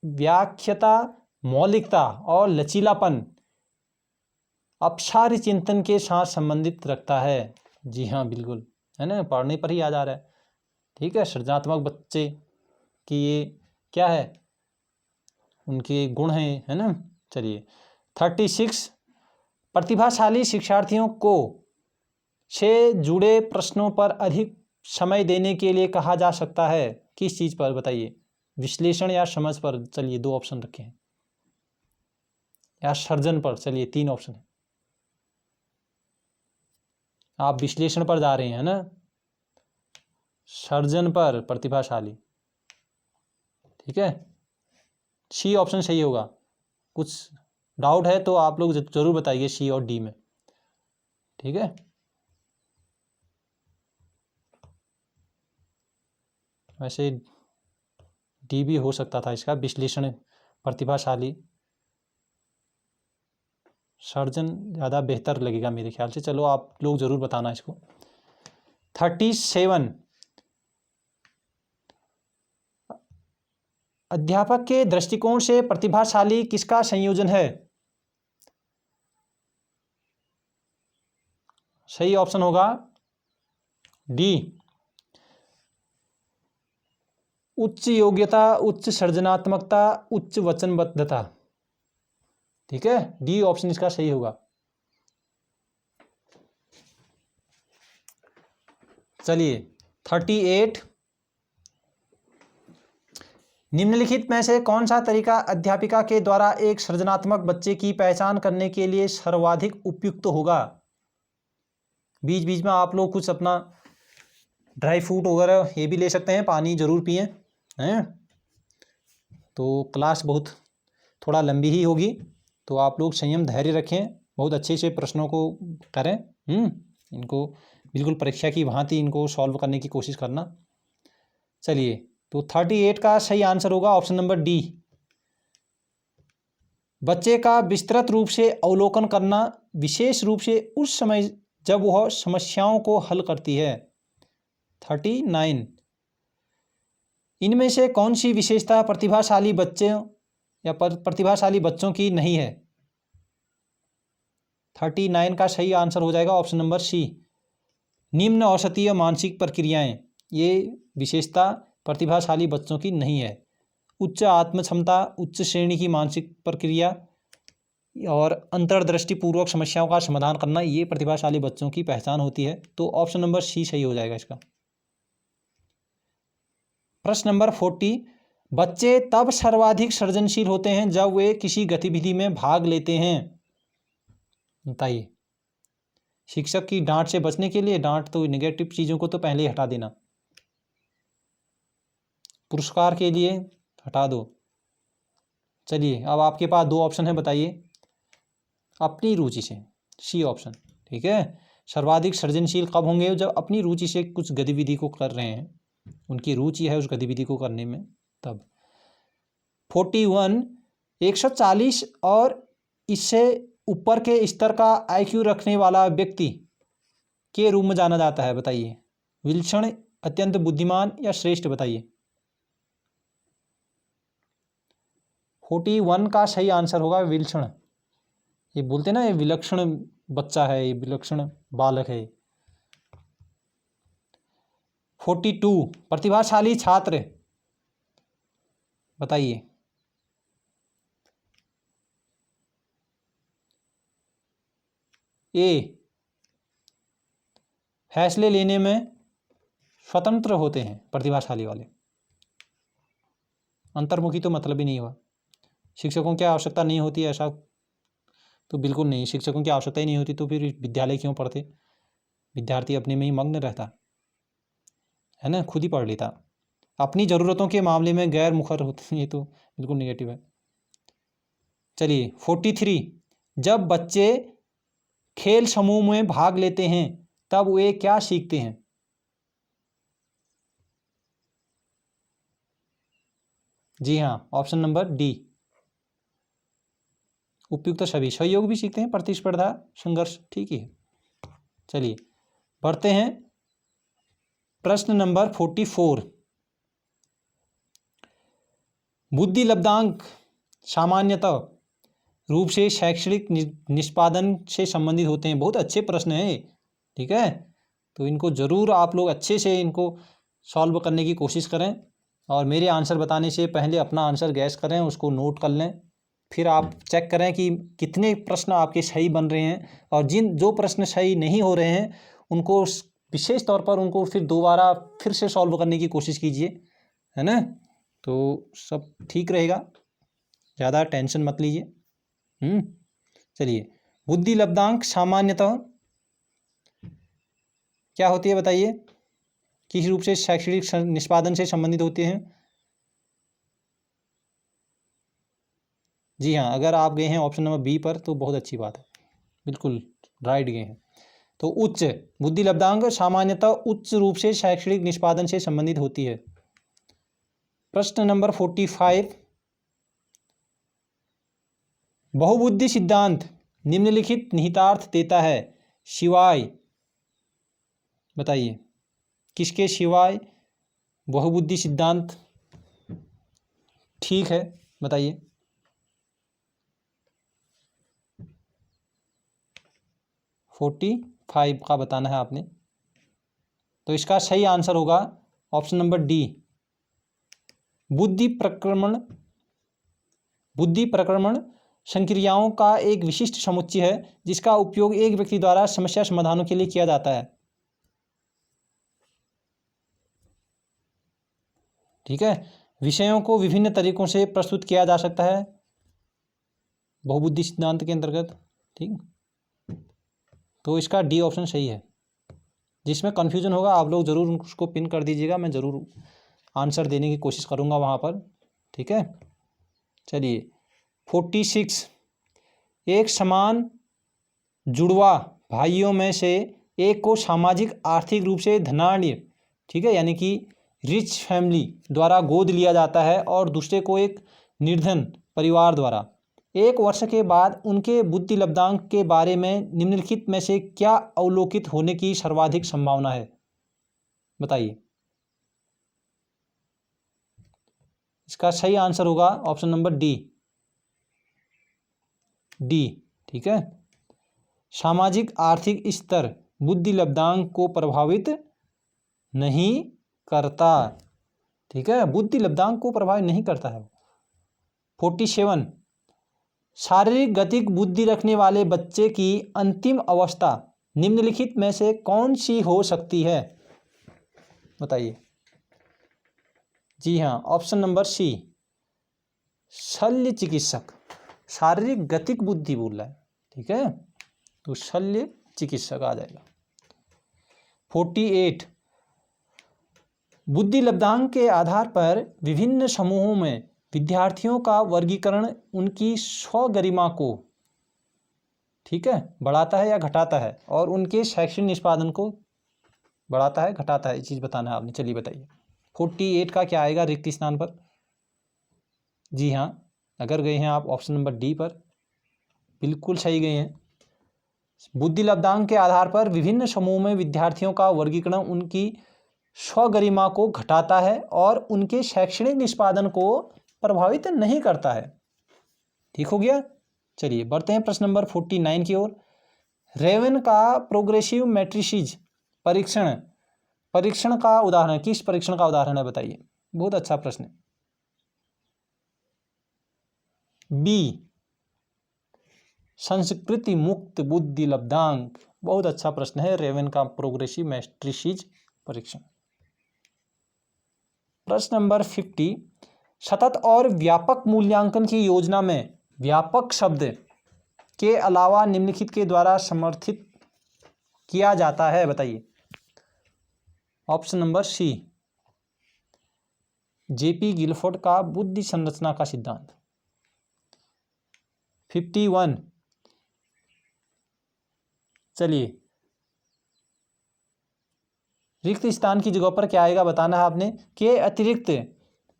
Speaker 1: व्याख्यता, मौलिकता और लचीलापन अपसारी चिंतन के साथ संबंधित रखता है। जी हाँ बिल्कुल, है ना, पढ़ने पर ही याद आ रहा है। ठीक है, सृजनात्मक बच्चे की ये क्या है, उनके गुण हैं, है ना। चलिए 36, प्रतिभाशाली शिक्षार्थियों को से जुड़े प्रश्नों पर अधिक समय देने के लिए कहा जा सकता है, किस चीज़ पर बताइए, विश्लेषण या समझ पर। चलिए 2 ऑप्शन रखे हैं, या सर्जन पर। चलिए 3 ऑप्शन है। आप विश्लेषण पर जा रहे हैं ना, सर्जन पर प्रतिभाशाली। ठीक है, सी ऑप्शन सही होगा। कुछ डाउट है तो आप लोग जरूर बताइए सी और डी में। ठीक है, वैसे डी भी हो सकता था इसका, विश्लेषण प्रतिभाशाली। सर्जन ज़्यादा बेहतर लगेगा मेरे ख्याल से। चलो आप लोग ज़रूर बताना इसको। 37, अध्यापक के दृष्टिकोण से प्रतिभाशाली किसका संयोजन है, सही ऑप्शन होगा डी, उच्च योग्यता, उच्च सृजनात्मकता, उच्च वचनबद्धता। ठीक है, डी ऑप्शन इसका सही होगा। चलिए 38, निम्नलिखित में से कौन सा तरीका अध्यापिका के द्वारा एक सृजनात्मक बच्चे की पहचान करने के लिए सर्वाधिक उपयुक्त होगा। बीच बीच में आप लोग कुछ अपना ड्राई फ्रूट वगैरह ये भी ले सकते हैं, पानी जरूर पिएं, हैं। तो क्लास बहुत थोड़ा लंबी ही होगी, तो आप लोग संयम धैर्य रखें, बहुत अच्छे से प्रश्नों को करें। इनको बिल्कुल परीक्षा की भांति इनको सॉल्व करने की कोशिश करना। चलिए, तो 38 का सही आंसर होगा ऑप्शन नंबर डी, बच्चे का विस्तृत रूप से अवलोकन करना, विशेष रूप से उस समय जब वह समस्याओं को हल करती है। 39, इनमें से कौन सी विशेषता प्रतिभाशाली बच्चों या प्रतिभाशाली बच्चों की नहीं है। 39 का सही आंसर हो जाएगा ऑप्शन नंबर सी, निम्न औसतीय मानसिक प्रक्रियाएं, ये विशेषता प्रतिभाशाली बच्चों की नहीं है। उच्च आत्म क्षमता, उच्च श्रेणी की मानसिक प्रक्रिया और अंतर्दृष्टिपूर्वक समस्याओं का समाधान करना, ये प्रतिभाशाली बच्चों की पहचान होती है। तो ऑप्शन नंबर सी सही हो जाएगा इसका। प्रश्न नंबर 40, बच्चे तब सर्वाधिक सृजनशील होते हैं जब वे किसी गतिविधि में भाग लेते हैं, बताइए। शिक्षक की डांट से बचने के लिए, डांट तो नेगेटिव चीज़ों को तो पहले ही हटा देना, पुरस्कार के लिए हटा दो। चलिए अब आपके पास 2 ऑप्शन है, बताइए। अपनी रुचि से, सी ऑप्शन। ठीक है, सर्वाधिक सृजनशील कब होंगे, जब अपनी रुचि से कुछ गतिविधि को कर रहे हैं, उनकी रुचि है उस गतिविधि को करने में, तब। 41, 140 और इससे ऊपर के स्तर का IQ रखने वाला व्यक्ति के रूप में जाना जाता है, बताइए। विलक्षण, अत्यंत बुद्धिमान या श्रेष्ठ, बताइए। 41 का सही आंसर होगा विलक्षण। ये बोलते हैं ना, ये विलक्षण बच्चा है, ये विलक्षण बालक है। 42 प्रतिभाशाली छात्र, बताइए। ए, फैसले लेने में स्वतंत्र होते हैं प्रतिभाशाली वाले। अंतर्मुखी तो मतलब ही नहीं हुआ। शिक्षकों की आवश्यकता नहीं होती ऐसा तो बिल्कुल नहीं, शिक्षकों की आवश्यकता ही नहीं होती तो फिर विद्यालय क्यों पढ़ते। विद्यार्थी अपने में ही मग्न रहता है ना, खुद ही पढ़ लेता। अपनी ज़रूरतों के मामले में गैर मुखर होते हैं, ये तो बिल्कुल निगेटिव है। चलिए 43 जब बच्चे खेल समूह में भाग लेते हैं तब वे क्या सीखते हैं। जी हाँ, ऑप्शन नंबर डी, उपयुक्त सभी। सहयोग भी सीखते हैं, प्रतिस्पर्धा, संघर्ष, ठीक ही है। चलिए बढ़ते हैं प्रश्न नंबर 44। बुद्धि लब्धांक सामान्यतः रूप से शैक्षणिक निष्पादन से संबंधित होते हैं। बहुत अच्छे प्रश्न हैं, ठीक है, तो इनको ज़रूर आप लोग अच्छे से इनको सॉल्व करने की कोशिश करें और मेरे आंसर बताने से पहले अपना आंसर गैस करें, उसको नोट कर लें, फिर आप चेक करें कि कितने प्रश्न आपके सही बन रहे हैं और जो प्रश्न सही नहीं हो रहे हैं उनको विशेष तौर पर उनको फिर दोबारा फिर से सॉल्व करने की कोशिश कीजिए, है ना, तो सब ठीक रहेगा, ज़्यादा टेंशन मत लीजिए। चलिए बुद्धि लब्धांक सामान्यतः क्या होती है बताइए, किस रूप से शैक्षणिक निष्पादन से संबंधित होते हैं। जी हाँ, अगर आप गए हैं ऑप्शन नंबर बी पर तो बहुत अच्छी बात है, बिल्कुल राइट गए हैं। तो उच्च बुद्धि लब्धांक सामान्यतः उच्च रूप से शैक्षणिक निष्पादन से संबंधित होती है। प्रश्न नंबर 45 बहुबुद्धि सिद्धांत निम्नलिखित निहितार्थ देता है शिवाय, बताइए किसके शिवाय बहुबुद्धि सिद्धांत ठीक है, बताइए। फोर्टी 45 का बताना है आपने, तो इसका सही आंसर होगा ऑप्शन नंबर डी, बुद्धि प्रक्रमण संक्रियाओं का एक विशिष्ट समुच्चय है जिसका उपयोग एक व्यक्ति द्वारा समस्या समाधानों के लिए किया जाता है, ठीक है। विषयों को विभिन्न तरीकों से प्रस्तुत किया जा सकता है बहुबुद्धि सिद्धांत के अंतर्गत, ठीक, तो इसका डी ऑप्शन सही है। जिसमें कन्फ्यूजन होगा आप लोग ज़रूर उसको पिन कर दीजिएगा, मैं ज़रूर आंसर देने की कोशिश करूँगा वहाँ पर, ठीक है। चलिए 46 एक समान जुड़वा भाइयों में से एक को सामाजिक आर्थिक रूप से धनाढ़, ठीक है, यानी कि रिच फैमिली द्वारा गोद लिया जाता है और दूसरे को एक निर्धन परिवार द्वारा। एक वर्ष के बाद उनके बुद्धि लब्धांक के बारे में निम्नलिखित में से क्या अवलोकित होने की सर्वाधिक संभावना है, बताइए। इसका सही आंसर होगा ऑप्शन नंबर डी, ठीक है। सामाजिक आर्थिक स्तर बुद्धि लब्धांक को प्रभावित नहीं करता, ठीक है, बुद्धि लब्धांक को प्रभावित नहीं करता है। 47 शारीरिक गतिक बुद्धि रखने वाले बच्चे की अंतिम अवस्था निम्नलिखित में से कौन सी हो सकती है, बताइए। जी हाँ, ऑप्शन नंबर सी, शल्य चिकित्सक। शारीरिक गतिक बुद्धि बोल रहा है, ठीक है, तो शल्य चिकित्सक आ जाएगा। 48 बुद्धि लब्धांक के आधार पर विभिन्न समूहों में विद्यार्थियों का वर्गीकरण उनकी स्वगरिमा को, ठीक है, बढ़ाता है या घटाता है और उनके शैक्षणिक निष्पादन को बढ़ाता है घटाता है, ये चीज़ बताना है आपने। चलिए बताइए 48 का क्या आएगा रिक्त स्थान पर। जी हाँ, अगर गए हैं आप ऑप्शन नंबर डी पर बिल्कुल सही गए हैं। बुद्धि लब्धांक के आधार पर विभिन्न समूह में विद्यार्थियों का वर्गीकरण उनकी स्वगरिमा को घटाता है और उनके शैक्षणिक निष्पादन को प्रभावित नहीं करता है, ठीक हो गया। चलिए बढ़ते हैं प्रश्न नंबर 49 की ओर। रेवन का प्रोग्रेसिव मैट्रिसेस परीक्षण का उदाहरण, किस परीक्षण का उदाहरण है बताइए। बहुत अच्छा प्रश्न है। बी, संस्कृति मुक्त बुद्धि लब्धांक। बहुत अच्छा प्रश्न है, रेवन का प्रोग्रेसिव मैट्रिसेस परीक्षण। प्रश्न नंबर 50, सतत और व्यापक मूल्यांकन की योजना में व्यापक शब्द के अलावा निम्नलिखित के द्वारा समर्थित किया जाता है बताइए। Option number C, JP Guilford का बुद्धि संरचना का सिद्धांत। 51, चलिए रिक्त स्थान की जगह पर क्या आएगा बताना है आपने। के अतिरिक्त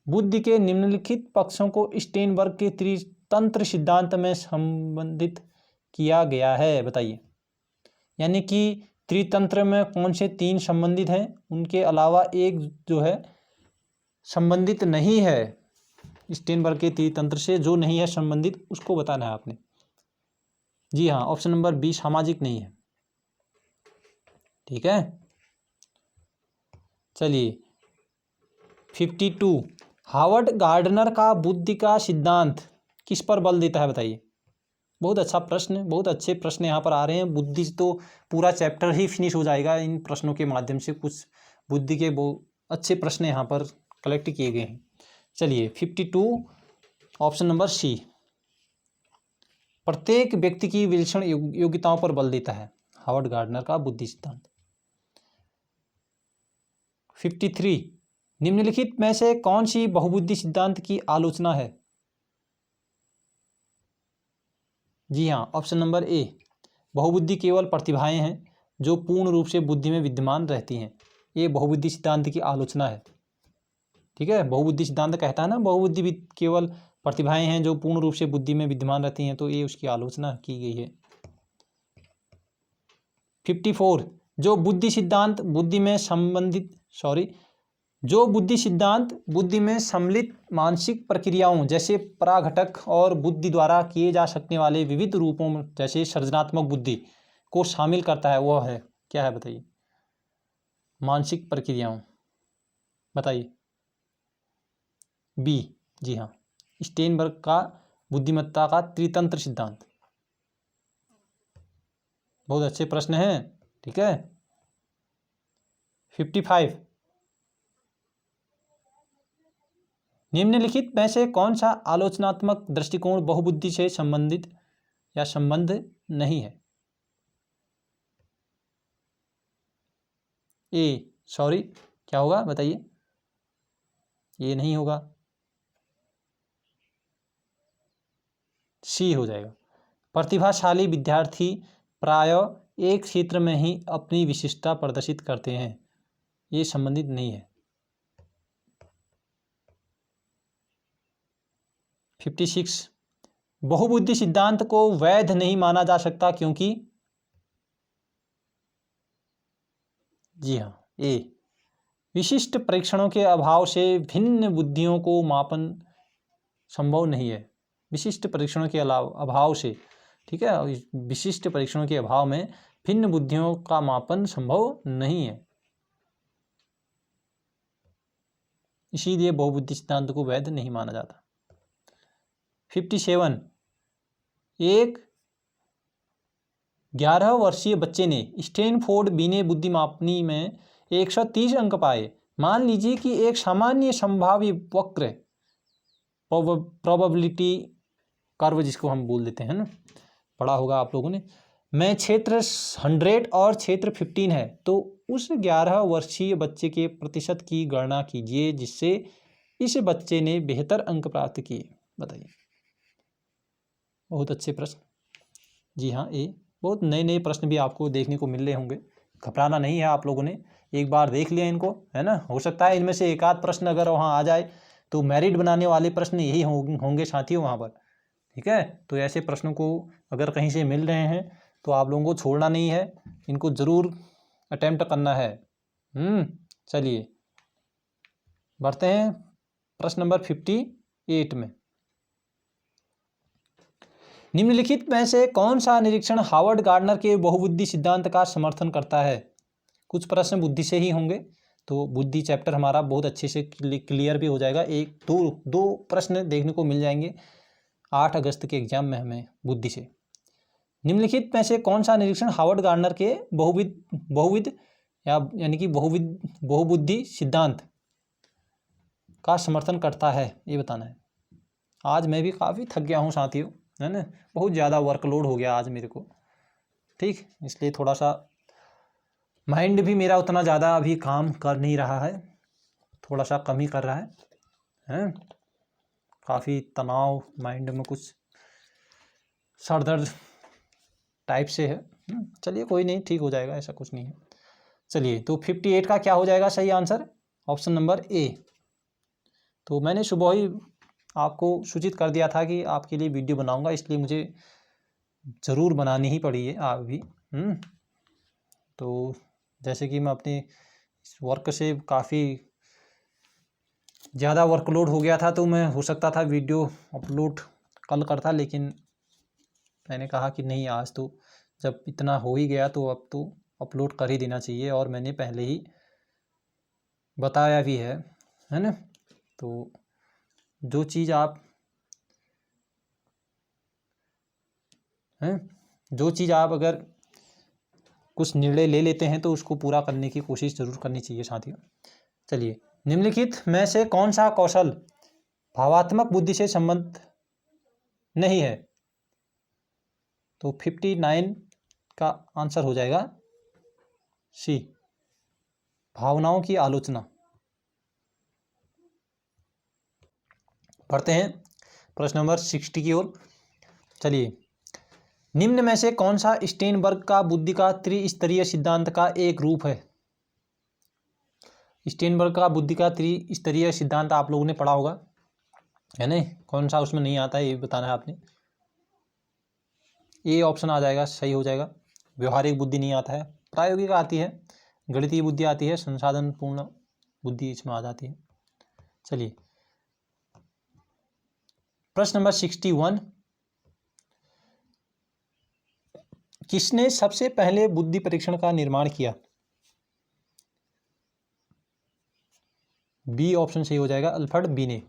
Speaker 1: बुद्धि के निम्नलिखित पक्षों को स्टेनबर्ग के त्रितंत्र सिद्धांत में संबंधित किया गया है बताइए। यानी कि त्रितंत्र में कौन से 3 संबंधित हैं, उनके अलावा एक जो है संबंधित नहीं है, स्टेनबर्ग के त्रितंत्र से जो नहीं है संबंधित, उसको बताना है आपने। जी हाँ, ऑप्शन नंबर 20 सामाजिक नहीं है। ठीक है, चलिए 52, हावर्ड गार्डनर का बुद्धि का सिद्धांत किस पर बल देता है बताइए। बहुत अच्छा प्रश्न, बहुत अच्छे प्रश्न यहाँ पर आ रहे हैं। बुद्धि तो पूरा चैप्टर ही फिनिश हो जाएगा इन प्रश्नों के माध्यम से। कुछ बुद्धि के बहुत अच्छे प्रश्न यहाँ पर कलेक्ट किए गए हैं। चलिए 52, ऑप्शन नंबर सी, प्रत्येक व्यक्ति की विलक्षण योग्यताओं पर बल देता है, हावर्ड गार्डनर का बुद्धि सिद्धांत। 53, निम्नलिखित में से कौन सी बहुबुद्धि सिद्धांत की आलोचना है। जी हाँ, ऑप्शन नंबर ए, बहुबुद्धि केवल प्रतिभाएं हैं जो पूर्ण रूप से बुद्धि में विद्यमान रहती हैं। ये बहुबुद्धि सिद्धांत की आलोचना है। ठीक है, बहुबुद्धि सिद्धांत कहता है ना बहुबुद्धि भी केवल प्रतिभाएं हैं जो पूर्ण रूप से बुद्धि में विद्यमान रहती हैं, तो ये उसकी आलोचना की गई है। 54, जो बुद्धि सिद्धांत बुद्धि में सम्मिलित मानसिक प्रक्रियाओं जैसे पराघटक और बुद्धि द्वारा किए जा सकने वाले विविध रूपों जैसे सृजनात्मक बुद्धि को शामिल करता है, वह है क्या है बताइए। मानसिक प्रक्रियाओं बताइए। बी, जी हाँ, स्टेनबर्ग का बुद्धिमत्ता का त्रितंत्र सिद्धांत। बहुत अच्छे प्रश्न हैं। ठीक है, 55, निम्नलिखित में से कौन सा आलोचनात्मक दृष्टिकोण बहुबुद्धि से संबंधित या संबंध नहीं है। ए, सॉरी क्या होगा बताइए। ये नहीं होगा, सी हो जाएगा। प्रतिभाशाली विद्यार्थी प्रायः एक क्षेत्र में ही अपनी विशिष्टता प्रदर्शित करते हैं, ये संबंधित नहीं है। 56, बहुबुद्धि सिद्धांत को वैध नहीं माना जा सकता क्योंकि। जी हाँ, ए, विशिष्ट परीक्षणों के अभाव से भिन्न बुद्धियों को मापन संभव नहीं है। विशिष्ट परीक्षणों के अभाव से, ठीक है, विशिष्ट परीक्षणों के अभाव में भिन्न बुद्धियों का मापन संभव नहीं है, इसीलिए बहुबुद्धि सिद्धांत को वैध नहीं माना जाता। 57, एक 11 वर्षीय बच्चे ने स्टैनफोर्ड बीने बुद्धि मापनी में 130 अंक पाए। मान लीजिए कि एक सामान्य संभाव्य वक्र, प्रोबेबिलिटी कर्व जिसको हम बोल देते हैं ना, पढ़ा होगा आप लोगों ने, में क्षेत्र 100 और क्षेत्र 15 है, तो उस 11 वर्षीय बच्चे के प्रतिशत की गणना कीजिए जिससे इस बच्चे ने बेहतर अंक प्राप्त किए, बताइए। बहुत अच्छे प्रश्न। जी हाँ, ये बहुत नए नए प्रश्न भी आपको देखने को मिल रहे होंगे, घबराना नहीं है आप लोगों ने, एक बार देख लिया इनको, है ना। हो सकता है इनमें से एक आध प्रश्न अगर वहाँ आ जाए तो मेरिट बनाने वाले प्रश्न यही होंगे साथियों वहाँ पर। ठीक है, तो ऐसे प्रश्नों को अगर कहीं से मिल रहे हैं तो आप लोगों को छोड़ना नहीं है, इनको ज़रूर अटेम्प्ट करना है। चलिए बढ़ते हैं प्रश्न नंबर 58 में। निम्नलिखित में से कौन सा निरीक्षण हार्वर्ड गार्डनर के बहुबुद्धि सिद्धांत का समर्थन करता है? कुछ प्रश्न बुद्धि से ही होंगे, तो बुद्धि चैप्टर हमारा बहुत अच्छे से क्लियर भी हो जाएगा। एक दो प्रश्न देखने को मिल जाएंगे 8 अगस्त के एग्जाम में हमें बुद्धि से। निम्नलिखित में से कौन सा निरीक्षण हार्वर्ड गार्डनर के बहुविध यानी कि बहुबुद्धि सिद्धांत का समर्थन करता है, ये बताना है। आज मैं भी काफ़ी थक गया हूँ साथियों, है ना, बहुत ज़्यादा वर्कलोड हो गया आज मेरे को, ठीक, इसलिए थोड़ा सा माइंड भी मेरा उतना ज़्यादा अभी काम कर नहीं रहा है, थोड़ा सा कम ही कर रहा है? काफ़ी तनाव माइंड में, कुछ सर दर्द टाइप से है। चलिए कोई नहीं, ठीक हो जाएगा, ऐसा कुछ नहीं है। चलिए, तो 58 का क्या हो जाएगा सही आंसर? Option number A. तो मैंने सुबह ही आपको सूचित कर दिया था कि आपके लिए वीडियो बनाऊंगा, इसलिए मुझे ज़रूर बनानी ही पड़ी है आप भी। तो जैसे कि मैं अपने वर्क से काफ़ी ज़्यादा वर्कलोड हो गया था, तो मैं हो सकता था वीडियो अपलोड कल करता, लेकिन मैंने कहा कि नहीं, आज तो जब इतना हो ही गया तो अब तो अपलोड कर ही देना चाहिए, और मैंने पहले ही बताया भी है ना। तो जो चीज़ आप अगर कुछ निर्णय ले लेते हैं तो उसको पूरा करने की कोशिश ज़रूर करनी चाहिए साथियों। चलिए, निम्नलिखित में से कौन सा कौशल भावात्मक बुद्धि से संबंध नहीं है? तो 59 का आंसर हो जाएगा सी, भावनाओं की आलोचना। पढ़ते हैं प्रश्न नंबर 60 की ओर। चलिए, निम्न में से कौन सा स्टेनबर्ग का बुद्धि का त्रिस्तरीय सिद्धांत का एक रूप है? स्टेनबर्ग का बुद्धि का त्रिस्तरीय सिद्धांत आप लोगों ने पढ़ा होगा, है ना? कौन सा उसमें नहीं आता है ये बताना है आपने। ए ऑप्शन आ जाएगा, सही हो जाएगा। व्यवहारिक बुद्धि नहीं आता है, प्रायोगिक आती है, गणितीय बुद्धि आती है, संसाधन पूर्ण बुद्धि इसमें आ जाती है। चलिए, प्रश्न नंबर 61, किसने सबसे पहले बुद्धि परीक्षण का निर्माण किया? बी ऑप्शन सही हो जाएगा, अल्फ्रेड बी ने।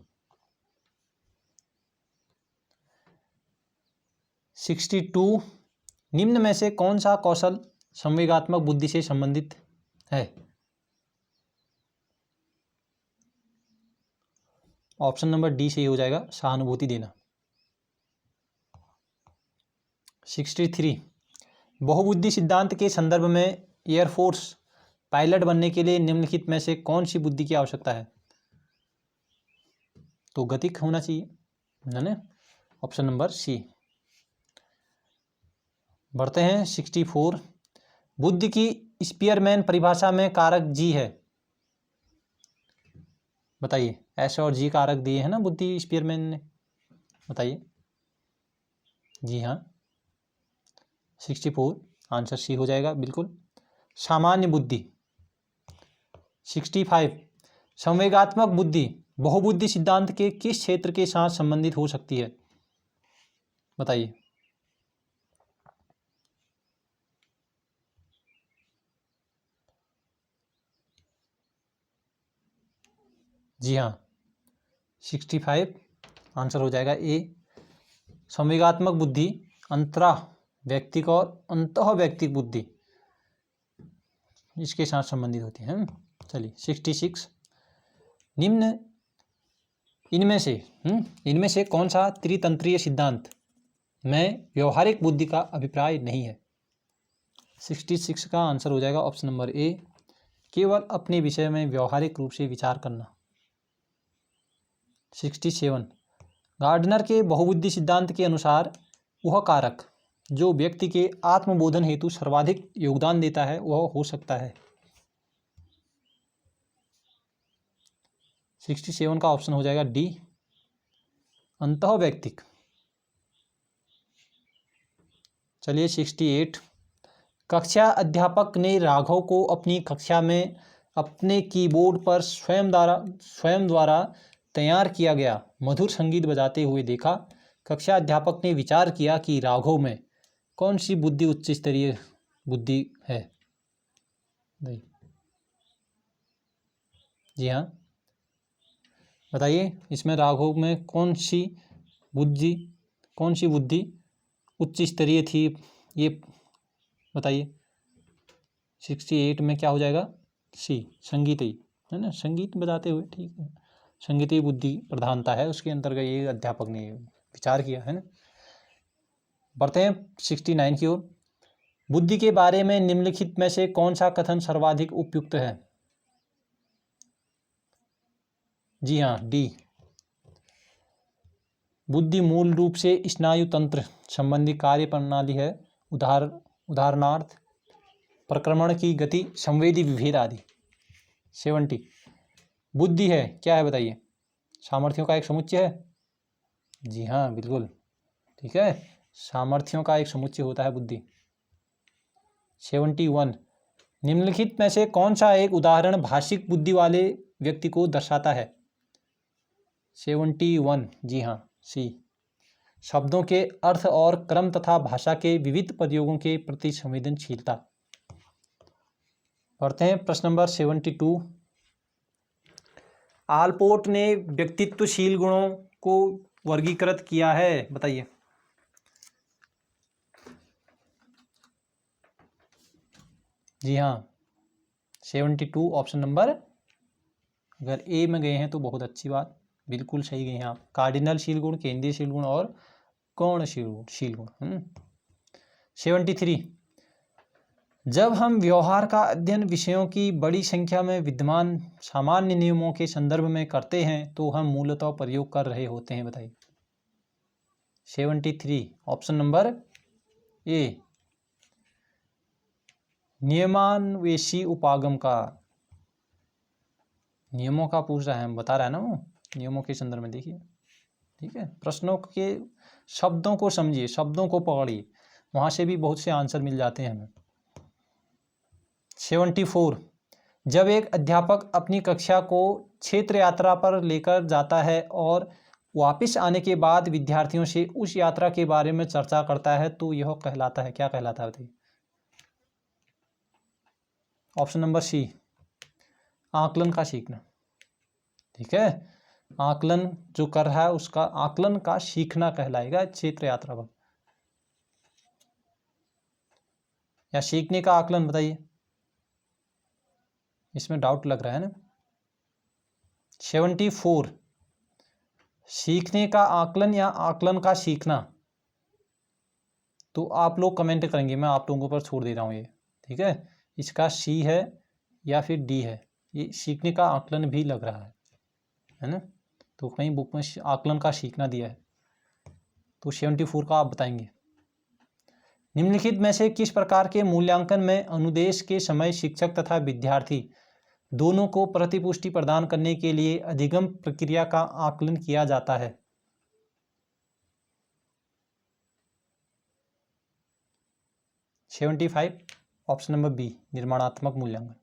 Speaker 1: 62, निम्न में से कौन सा कौशल संवेगात्मक बुद्धि से संबंधित है? ऑप्शन नंबर डी सही हो जाएगा, सहानुभूति देना। 63, बहुबुद्धि सिद्धांत के संदर्भ में एयरफोर्स पायलट बनने के लिए निम्नलिखित में से कौन सी बुद्धि की आवश्यकता है? तो गतिक होना चाहिए, है ना? Option number C. बढ़ते हैं 64, बुद्धि की स्पीयरमैन परिभाषा में कारक जी है, बताइए। एस और जी कारक दिए हैं ना बुद्धि स्पीयरमैन ने, बताइए। जी हाँ, 64 आंसर सी हो जाएगा, बिल्कुल। सामान्य बुद्धि। 65, संवेगात्मक बुद्धि बहुबुद्धि सिद्धांत के किस क्षेत्र के साथ संबंधित हो सकती है? बताइए। जी हाँ, 65 आंसर हो जाएगा ए। संवेगात्मक बुद्धि अंतरा व्यक्तिक और अंतः व्यक्तिक बुद्धि इसके साथ संबंधित होती है। चलिए, 66, निम्न इनमें से कौन सा त्रितंत्रीय सिद्धांत में व्यवहारिक बुद्धि का अभिप्राय नहीं है? 66 का आंसर हो जाएगा ऑप्शन नंबर ए, केवल अपने विषय में व्यवहारिक रूप से विचार करना। 67, गार्डनर के बहुबुद्धि सिद्धांत के अनुसार वह कारक जो व्यक्ति के आत्मबोधन हेतु सर्वाधिक योगदान देता है वह हो सकता है। 67 का ऑप्शन हो जाएगा डी, अंतः व्यक्तिक। चलिए, 68, कक्षा अध्यापक ने राघव को अपनी कक्षा में अपने कीबोर्ड पर स्वयं द्वारा तैयार किया गया मधुर संगीत बजाते हुए देखा। कक्षा अध्यापक ने विचार किया कि राघव में कौन सी बुद्धि उच्च स्तरीय बुद्धि है? जी हाँ, बताइए इसमें राघव में कौन सी बुद्धि उच्च स्तरीय थी, ये बताइए। 68 में क्या हो जाएगा? सी, संगीतई, है ना, संगीत बजाते हुए, ठीक है, संगीतई बुद्धि प्रधानता है, उसके अंतर्गत ये अध्यापक ने विचार किया, है ना। बढ़ते हैं 69 की ओर। बुद्धि के बारे में निम्नलिखित में से कौन सा कथन सर्वाधिक उपयुक्त है? जी हाँ, डी। बुद्धि मूल रूप से स्नायु तंत्र संबंधी कार्य प्रणाली है, उदाहरणार्थ प्रक्रमण की गति, संवेदी विभेद आदि। 70 बुद्धि है क्या है, बताइए। सामर्थ्यों का एक समुच्चय है। जी हाँ, बिल्कुल ठीक है, सामर्थ्यों का एक समुच्चय होता है बुद्धि। 71 निम्नलिखित में से कौन सा एक उदाहरण भाषिक बुद्धि वाले व्यक्ति को दर्शाता है? 71 जी हाँ, सी। शब्दों के अर्थ और क्रम तथा भाषा के विविध प्रयोगों के प्रति संवेदनशीलता। पढ़ते हैं प्रश्न नंबर 72। आलपोर्ट ने व्यक्तित्वशील गुणों को वर्गीकृत किया है, बताइए। जी हाँ, 72 ऑप्शन नंबर, अगर ए में गए हैं तो बहुत अच्छी बात, बिल्कुल सही गए हैं आप। कार्डिनल शील गुण, केंद्रीय शील गुण और कौण शील गुण। 73 जब हम व्यवहार का अध्ययन विषयों की बड़ी संख्या में विद्यमान सामान्य नियमों के संदर्भ में करते हैं तो हम मूलतः प्रयोग कर रहे होते हैं, बताइए। 73 ऑप्शन नंबर ए, नियमान्वेषी उपागम का, नियमों का पूछ रहा है, हम बता रहा है ना, वो नियमों के संदर्भ में देखिए, ठीक है। प्रश्नों के शब्दों को समझिए, शब्दों को पकड़िए, वहां से भी बहुत से आंसर मिल जाते हैं हमें। 74 जब एक अध्यापक अपनी कक्षा को क्षेत्र यात्रा पर लेकर जाता है और वापस आने के बाद विद्यार्थियों से उस यात्रा के बारे में चर्चा करता है तो यह कहलाता है, क्या कहलाता है, बताइए। ऑप्शन नंबर सी, आकलन का सीखना, ठीक है। आकलन जो कर रहा है उसका आकलन का सीखना कहलाएगा क्षेत्र यात्रा पर, या सीखने का आकलन, बताइए। इसमें डाउट लग रहा है ना। 74 सीखने का आकलन या आकलन का सीखना, तो आप लोग कमेंट करेंगे, मैं आप लोगों पर छोड़ दे रहा हूँ ये, ठीक है। इसका सी है या फिर डी है, ये सीखने का आकलन भी लग रहा है ना, तो कहीं बुक में आकलन का सीखना दिया है, तो 74 का आप बताएंगे। निम्नलिखित में से किस प्रकार के मूल्यांकन में अनुदेश के समय शिक्षक तथा विद्यार्थी दोनों को प्रतिपुष्टि प्रदान करने के लिए अधिगम प्रक्रिया का आकलन किया जाता है? 75 ऑप्शन नंबर बी, निर्माणात्मक मूल्यांकन।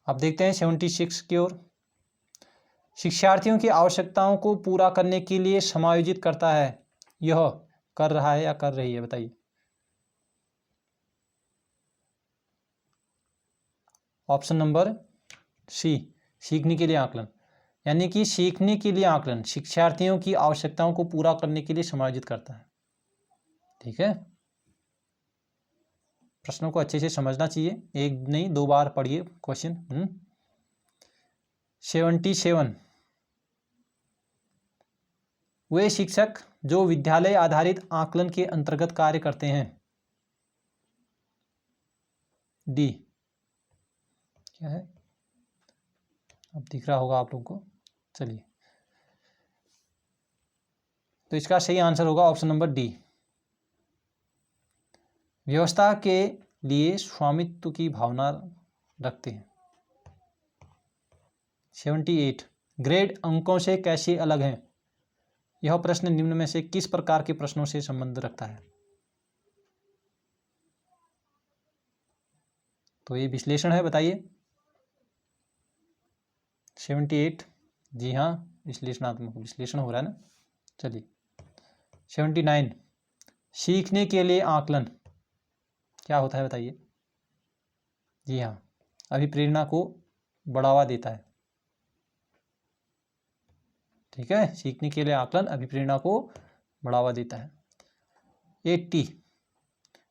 Speaker 1: अब देखते हैं 76 की ओर। शिक्षार्थियों की आवश्यकताओं को पूरा करने के लिए समायोजित करता है, यह कर रहा है या कर रही है, बताइए। ऑप्शन नंबर सी, सीखने के लिए आकलन, यानी कि सीखने के लिए आकलन शिक्षार्थियों की आवश्यकताओं को पूरा करने के लिए समायोजित करता है, ठीक है। प्रश्नों को अच्छे से समझना चाहिए, एक नहीं दो बार पढ़िए क्वेश्चन। 77 वे शिक्षक जो विद्यालय आधारित आकलन के अंतर्गत कार्य करते हैं, डी। क्या है, अब दिख रहा होगा आप लोगों को, चलिए, तो इसका सही आंसर होगा ऑप्शन नंबर डी, व्यवस्था के लिए स्वामित्व की भावना रखते हैं। 78 ग्रेड अंकों से कैसे अलग हैं, यह प्रश्न निम्न में से किस प्रकार के प्रश्नों से संबंध रखता है? तो ये विश्लेषण है, बताइए। 78, जी हाँ, विश्लेषणात्मक विश्लेषण हो रहा है ना। चलिए 79, सीखने के लिए आकलन क्या होता है बताइए। जी हाँ, अभिप्रेरणा को बढ़ावा देता है। ठीक है, सीखने के लिए आकलन अभिप्रेरणा को बढ़ावा देता है। 80,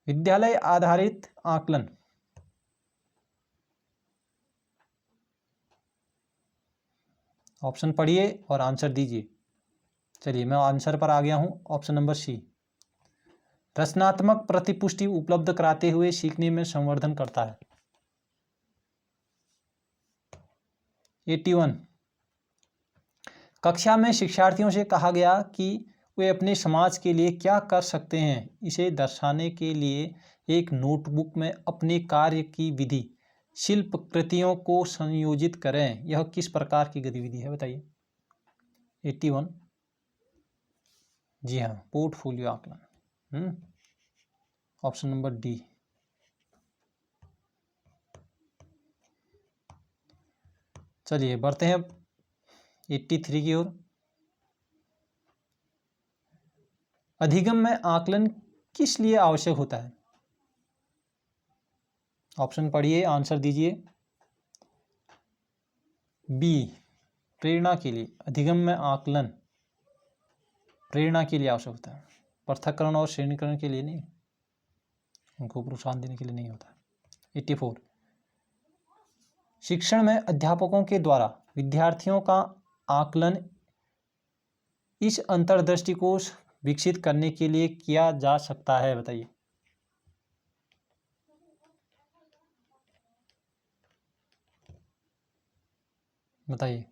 Speaker 1: विद्यालय आधारित आकलन ऑप्शन पढ़िए और आंसर दीजिए। चलिए मैं आंसर पर आ गया हूं, ऑप्शन नंबर सी, रचनात्मक प्रतिपुष्टि उपलब्ध कराते हुए सीखने में संवर्धन करता है। 81, कक्षा में शिक्षार्थियों से कहा गया कि वे अपने समाज के लिए क्या कर सकते हैं, इसे दर्शाने के लिए एक नोटबुक में अपने कार्य की विधि शिल्प कृतियों को संयोजित करें। यह किस प्रकार की गतिविधि है बताइए। 81, जी हाँ, पोर्टफोलियो आकलन। Option number D. चलिए बढ़ते हैं 83 की ओर। अधिगम में आकलन किस लिए आवश्यक होता है? ऑप्शन पढ़िए, आंसर दीजिए। बी, प्रेरणा के लिए। अधिगम में आकलन प्रेरणा के लिए आवश्यक होता है, पृथक्करण और श्रेणीकरण के लिए नहीं, उनको प्रोत्साहन देने के लिए नहीं होता। 84, शिक्षण में अध्यापकों के द्वारा विद्यार्थियों का आकलन इस अंतर्दृष्टि को विकसित करने के लिए किया जा सकता है बताइए। बताइए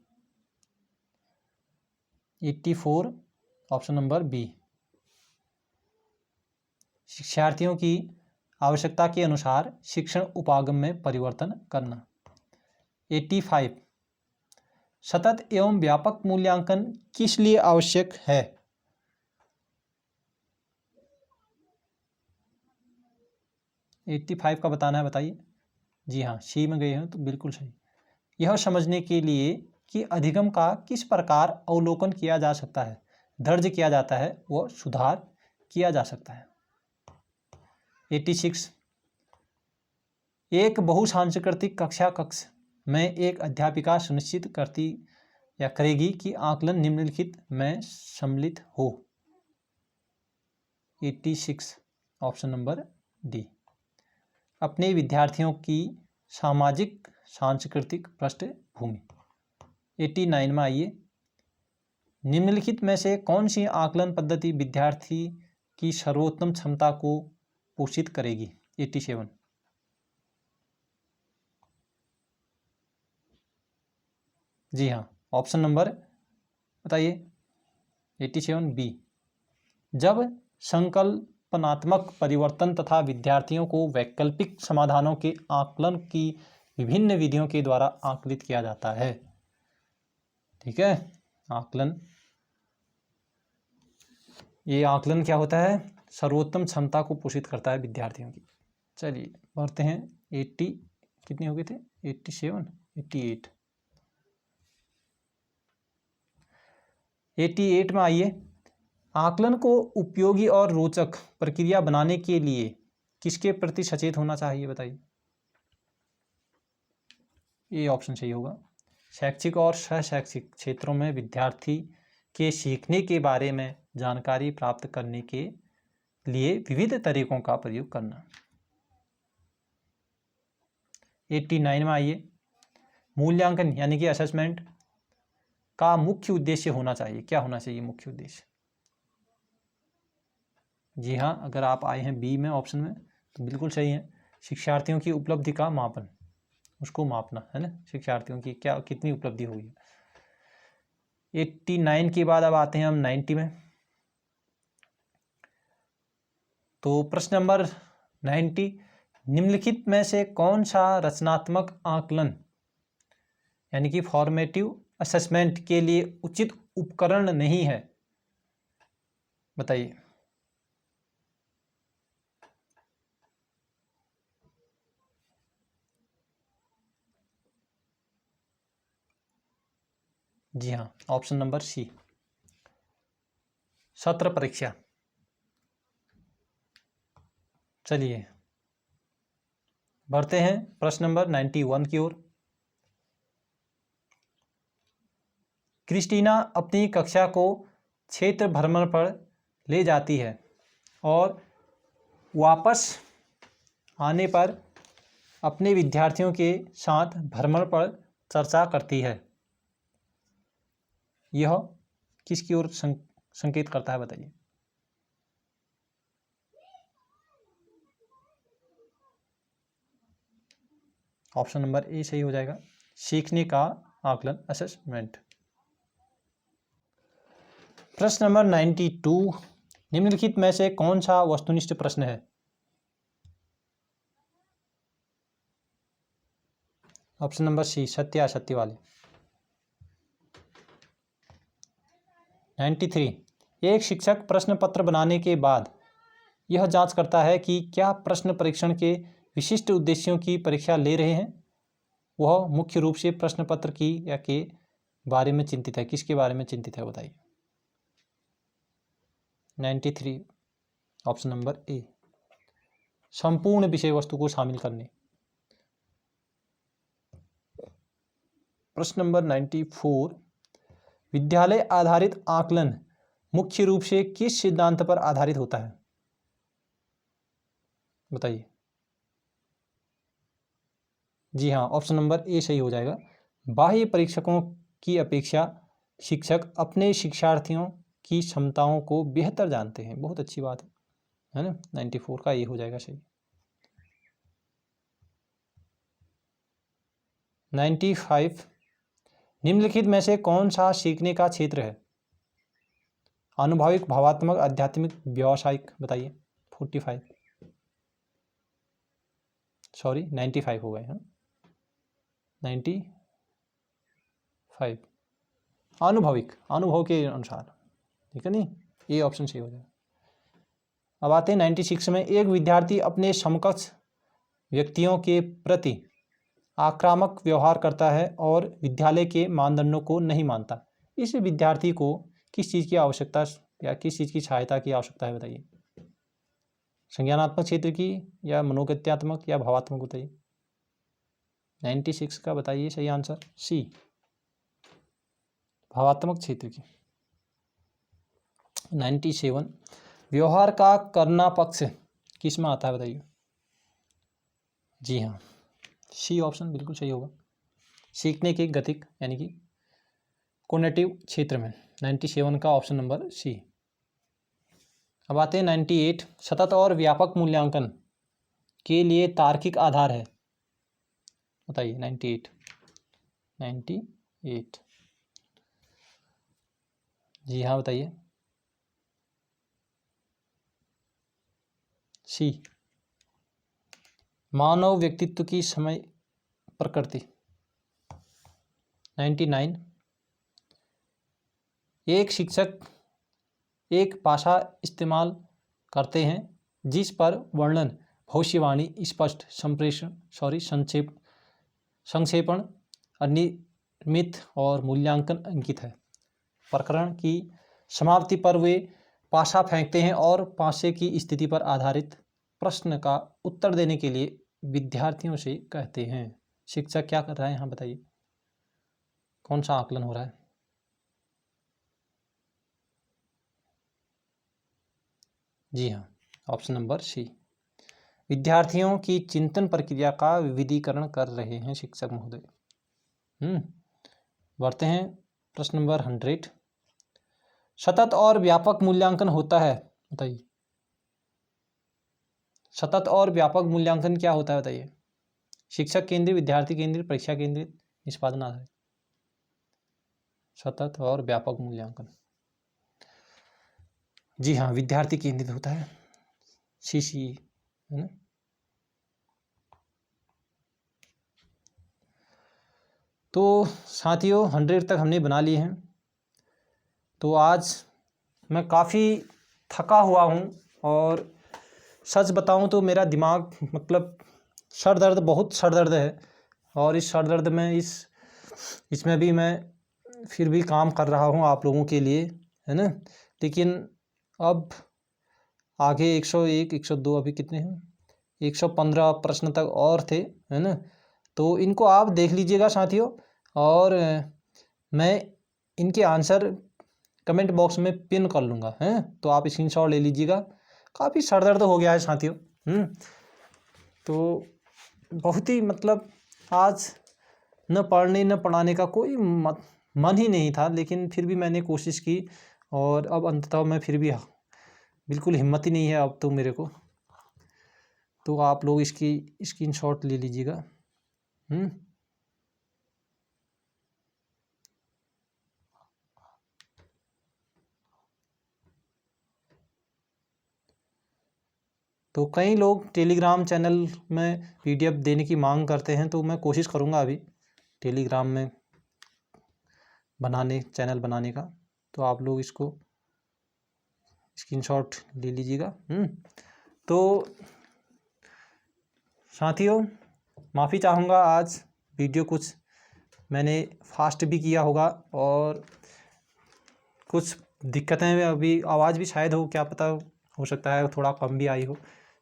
Speaker 1: 84, ऑप्शन नंबर बी, शिक्षार्थियों की आवश्यकता के अनुसार शिक्षण उपागम में परिवर्तन करना। 85, सतत एवं व्यापक मूल्यांकन किस लिए आवश्यक है? एट्टी 85 का बताना है बताइए। जी हाँ, सी में गए हैं तो बिल्कुल सही। यह समझने के लिए कि अधिगम का किस प्रकार अवलोकन किया जा सकता है, दर्ज किया जाता है, वह सुधार किया जा सकता है। 86, एक बहुसांस्कृतिक कक्ष में एक अध्यापिका सुनिश्चित करती या करेगी कि आकलन निम्नलिखित में सम्मिलित हो। 86, ऑप्शन नंबर डी, अपने विद्यार्थियों की सामाजिक सांस्कृतिक पृष्ठभूमि। 89 में आइए, निम्नलिखित में से कौन सी आकलन पद्धति विद्यार्थी की सर्वोत्तम क्षमता को पोषित करेगी। 87, जी हाँ, ऑप्शन नंबर बताइए। 87 बी, जब संकल्पनात्मक परिवर्तन तथा विद्यार्थियों को वैकल्पिक समाधानों के आकलन की विभिन्न विधियों के द्वारा आकलित किया जाता है। ठीक है, आकलन, ये आकलन क्या होता है? सर्वोत्तम क्षमता को पोषित करता है विद्यार्थियों की। चलिए बढ़ते हैं 80, कितने हो गए थे? 87, 88, 88 में आइए, आकलन को उपयोगी और रोचक प्रक्रिया बनाने के लिए किसके प्रति सचेत होना चाहिए बताइए। ये ऑप्शन सही होगा, शैक्षिक और सहशैक्षिक क्षेत्रों में विद्यार्थी के सीखने के बारे में जानकारी प्राप्त करने के लिए विविध तरीकों का प्रयोग करना। 89 में आइए, मूल्यांकन यानी कि असेसमेंट का मुख्य उद्देश्य होना चाहिए। क्या होना चाहिए मुख्य उद्देश्य? जी हाँ, अगर आप आए हैं बी में ऑप्शन में तो बिल्कुल सही है, शिक्षार्थियों की उपलब्धि का मापन, उसको मापना है ना, शिक्षार्थियों की क्या कितनी उपलब्धि हुई है। 89 के बाद अब आते हैं हम 90 में। तो प्रश्न नंबर 90, निम्नलिखित में से कौन सा रचनात्मक आकलन यानी कि फॉर्मेटिव असेसमेंट के लिए उचित उपकरण नहीं है बताइए। जी हाँ, ऑप्शन नंबर सी, सत्र परीक्षा। चलिए बढ़ते हैं प्रश्न नंबर 91 की ओर। क्रिस्टीना अपनी कक्षा को क्षेत्र भ्रमण पर ले जाती है और वापस आने पर अपने विद्यार्थियों के साथ भ्रमण पर चर्चा करती है। यह किसकी ओर संकेत करता है, बताइए। ऑप्शन नंबर ए सही हो जाएगा, सीखने का आकलन, असेसमेंट। प्रश्न नंबर 92, निम्नलिखित में से कौन सा वस्तुनिष्ठ प्रश्न है? ऑप्शन नंबर सी, सत्य असत्य वाले। 93, एक शिक्षक प्रश्न पत्र बनाने के बाद यह जांच करता है कि क्या प्रश्न परीक्षण के विशिष्ट उद्देश्यों की परीक्षा ले रहे हैं। वह मुख्य रूप से प्रश्न पत्र की या के बारे में चिंतित है। किसके बारे में चिंतित है, बताइए। 93, ऑप्शन नंबर ए, संपूर्ण विषय वस्तु को शामिल करने। प्रश्न नंबर 94, विद्यालय आधारित आकलन मुख्य रूप से किस सिद्धांत पर आधारित होता है, बताइए। जी हाँ, ऑप्शन नंबर ए सही हो जाएगा, बाह्य परीक्षकों की अपेक्षा शिक्षक अपने शिक्षार्थियों की क्षमताओं को बेहतर जानते हैं। बहुत अच्छी बात है ना। 94 का ए हो जाएगा सही। 95, निम्नलिखित में से कौन सा सीखने का क्षेत्र है? अनुभविक, भावात्मक, आध्यात्मिक, व्यावसायिक, बताइए। 45, सॉरी 95 हो गए हैं। 95, अनुभविक, अनुभव के अनुसार, ठीक है नहीं, ये ऑप्शन सही हो जाएगा। अब आते हैं 96 में, एक विद्यार्थी अपने समकक्ष व्यक्तियों के प्रति आक्रामक व्यवहार करता है और विद्यालय के मानदंडों को नहीं मानता। इस विद्यार्थी को किस चीज़ की आवश्यकता या किस चीज़ की सहायता की आवश्यकता है, बताइए। संज्ञानात्मक क्षेत्र की या मनोगत्यात्मक या भावात्मक, बताइए। 96 का बताइए सही आंसर, सी, भावात्मक क्षेत्र की। 97, व्यवहार का करना पक्ष किस में आता है, बताइए। जी हाँ, सी ऑप्शन बिल्कुल सही होगा, सीखने के गतिक यानी कि कोग्निटिव क्षेत्र में। 97 का ऑप्शन नंबर सी। अब आते हैं 98, सतत और व्यापक मूल्यांकन के लिए तार्किक आधार है, बताइए। 98, जी हाँ बताइए, सी, मानव व्यक्तित्व की समय प्रकृति। 99, एक शिक्षक एक भाषा इस्तेमाल करते हैं जिस पर वर्णन, भविष्यवाणी, स्पष्ट संक्षेपण, अनियमित और मूल्यांकन अंकित है। प्रकरण की समाप्ति पर वे पासा फेंकते हैं और पासे की स्थिति पर आधारित प्रश्न का उत्तर देने के लिए विद्यार्थियों से कहते हैं। शिक्षक क्या कर रहा है यहाँ, बताइए। कौन सा आकलन हो रहा है? जी हाँ, ऑप्शन नंबर सी, विद्यार्थियों की चिंतन प्रक्रिया का विविधीकरण कर रहे हैं शिक्षक महोदय। बढ़ते हैं प्रश्न नंबर 100, सतत और व्यापक मूल्यांकन होता है, बताइए। सतत और व्यापक मूल्यांकन क्या होता है, बताइए। शिक्षक केंद्रित, विद्यार्थी केंद्रित, परीक्षा केंद्रित, निष्पादन आधारित। सतत और व्यापक मूल्यांकन, जी हाँ, विद्यार्थी केंद्रित होता है, सी है ना। तो साथियों 100 तक हमने बना लिए हैं। तो आज मैं काफ़ी थका हुआ हूँ और सच बताऊँ तो मेरा दिमाग मतलब बहुत सर दर्द है। और इस सर दर्द में इसमें भी मैं फिर भी काम कर रहा हूँ आप लोगों के लिए, है ना। लेकिन अब आगे 101 102 अभी कितने हैं, 115 प्रश्न तक और थे, है ना। तो इनको आप देख लीजिएगा साथियों, और मैं इनके आंसर कमेंट बॉक्स में पिन कर लूँगा, हैं। तो आप स्क्रीनशॉट ले लीजिएगा। काफ़ी सर दर्द हो गया है साथियों। तो बहुत ही मतलब आज न पढ़ने न पढ़ाने का कोई मन ही नहीं था, लेकिन फिर भी मैंने कोशिश की, और अब अंततः मैं फिर भी बिल्कुल हिम्मत ही नहीं है अब तो मेरे को। तो आप लोग इसकी स्क्रीनशॉट ले लीजिएगा। तो कई लोग टेलीग्राम चैनल में PDF देने की मांग करते हैं, तो मैं कोशिश करूँगा अभी टेलीग्राम में चैनल बनाने का। तो आप लोग इसको स्क्रीनशॉट ले लीजिएगा। तो साथियों, माफ़ी चाहूँगा, आज वीडियो कुछ मैंने फास्ट भी किया होगा, और कुछ दिक्कतें अभी, आवाज़ भी शायद हो, क्या पता, हो सकता है थोड़ा कम भी आई हो,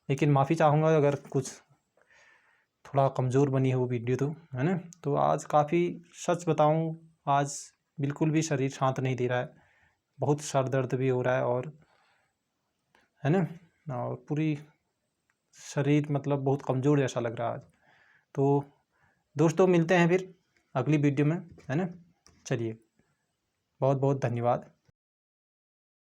Speaker 1: लेकिन माफ़ी चाहूँगा अगर कुछ थोड़ा कमज़ोर बनी हो वीडियो, तो है ना। तो आज काफ़ी, सच बताऊँ, आज बिल्कुल भी शरीर शांत नहीं दे रहा है, बहुत सर दर्द भी हो रहा है, और है ना, और पूरी शरीर मतलब बहुत कमज़ोर जैसा लग रहा है आज। तो दोस्तों, मिलते हैं फिर अगली वीडियो में, है ना। चलिए, बहुत बहुत धन्यवाद।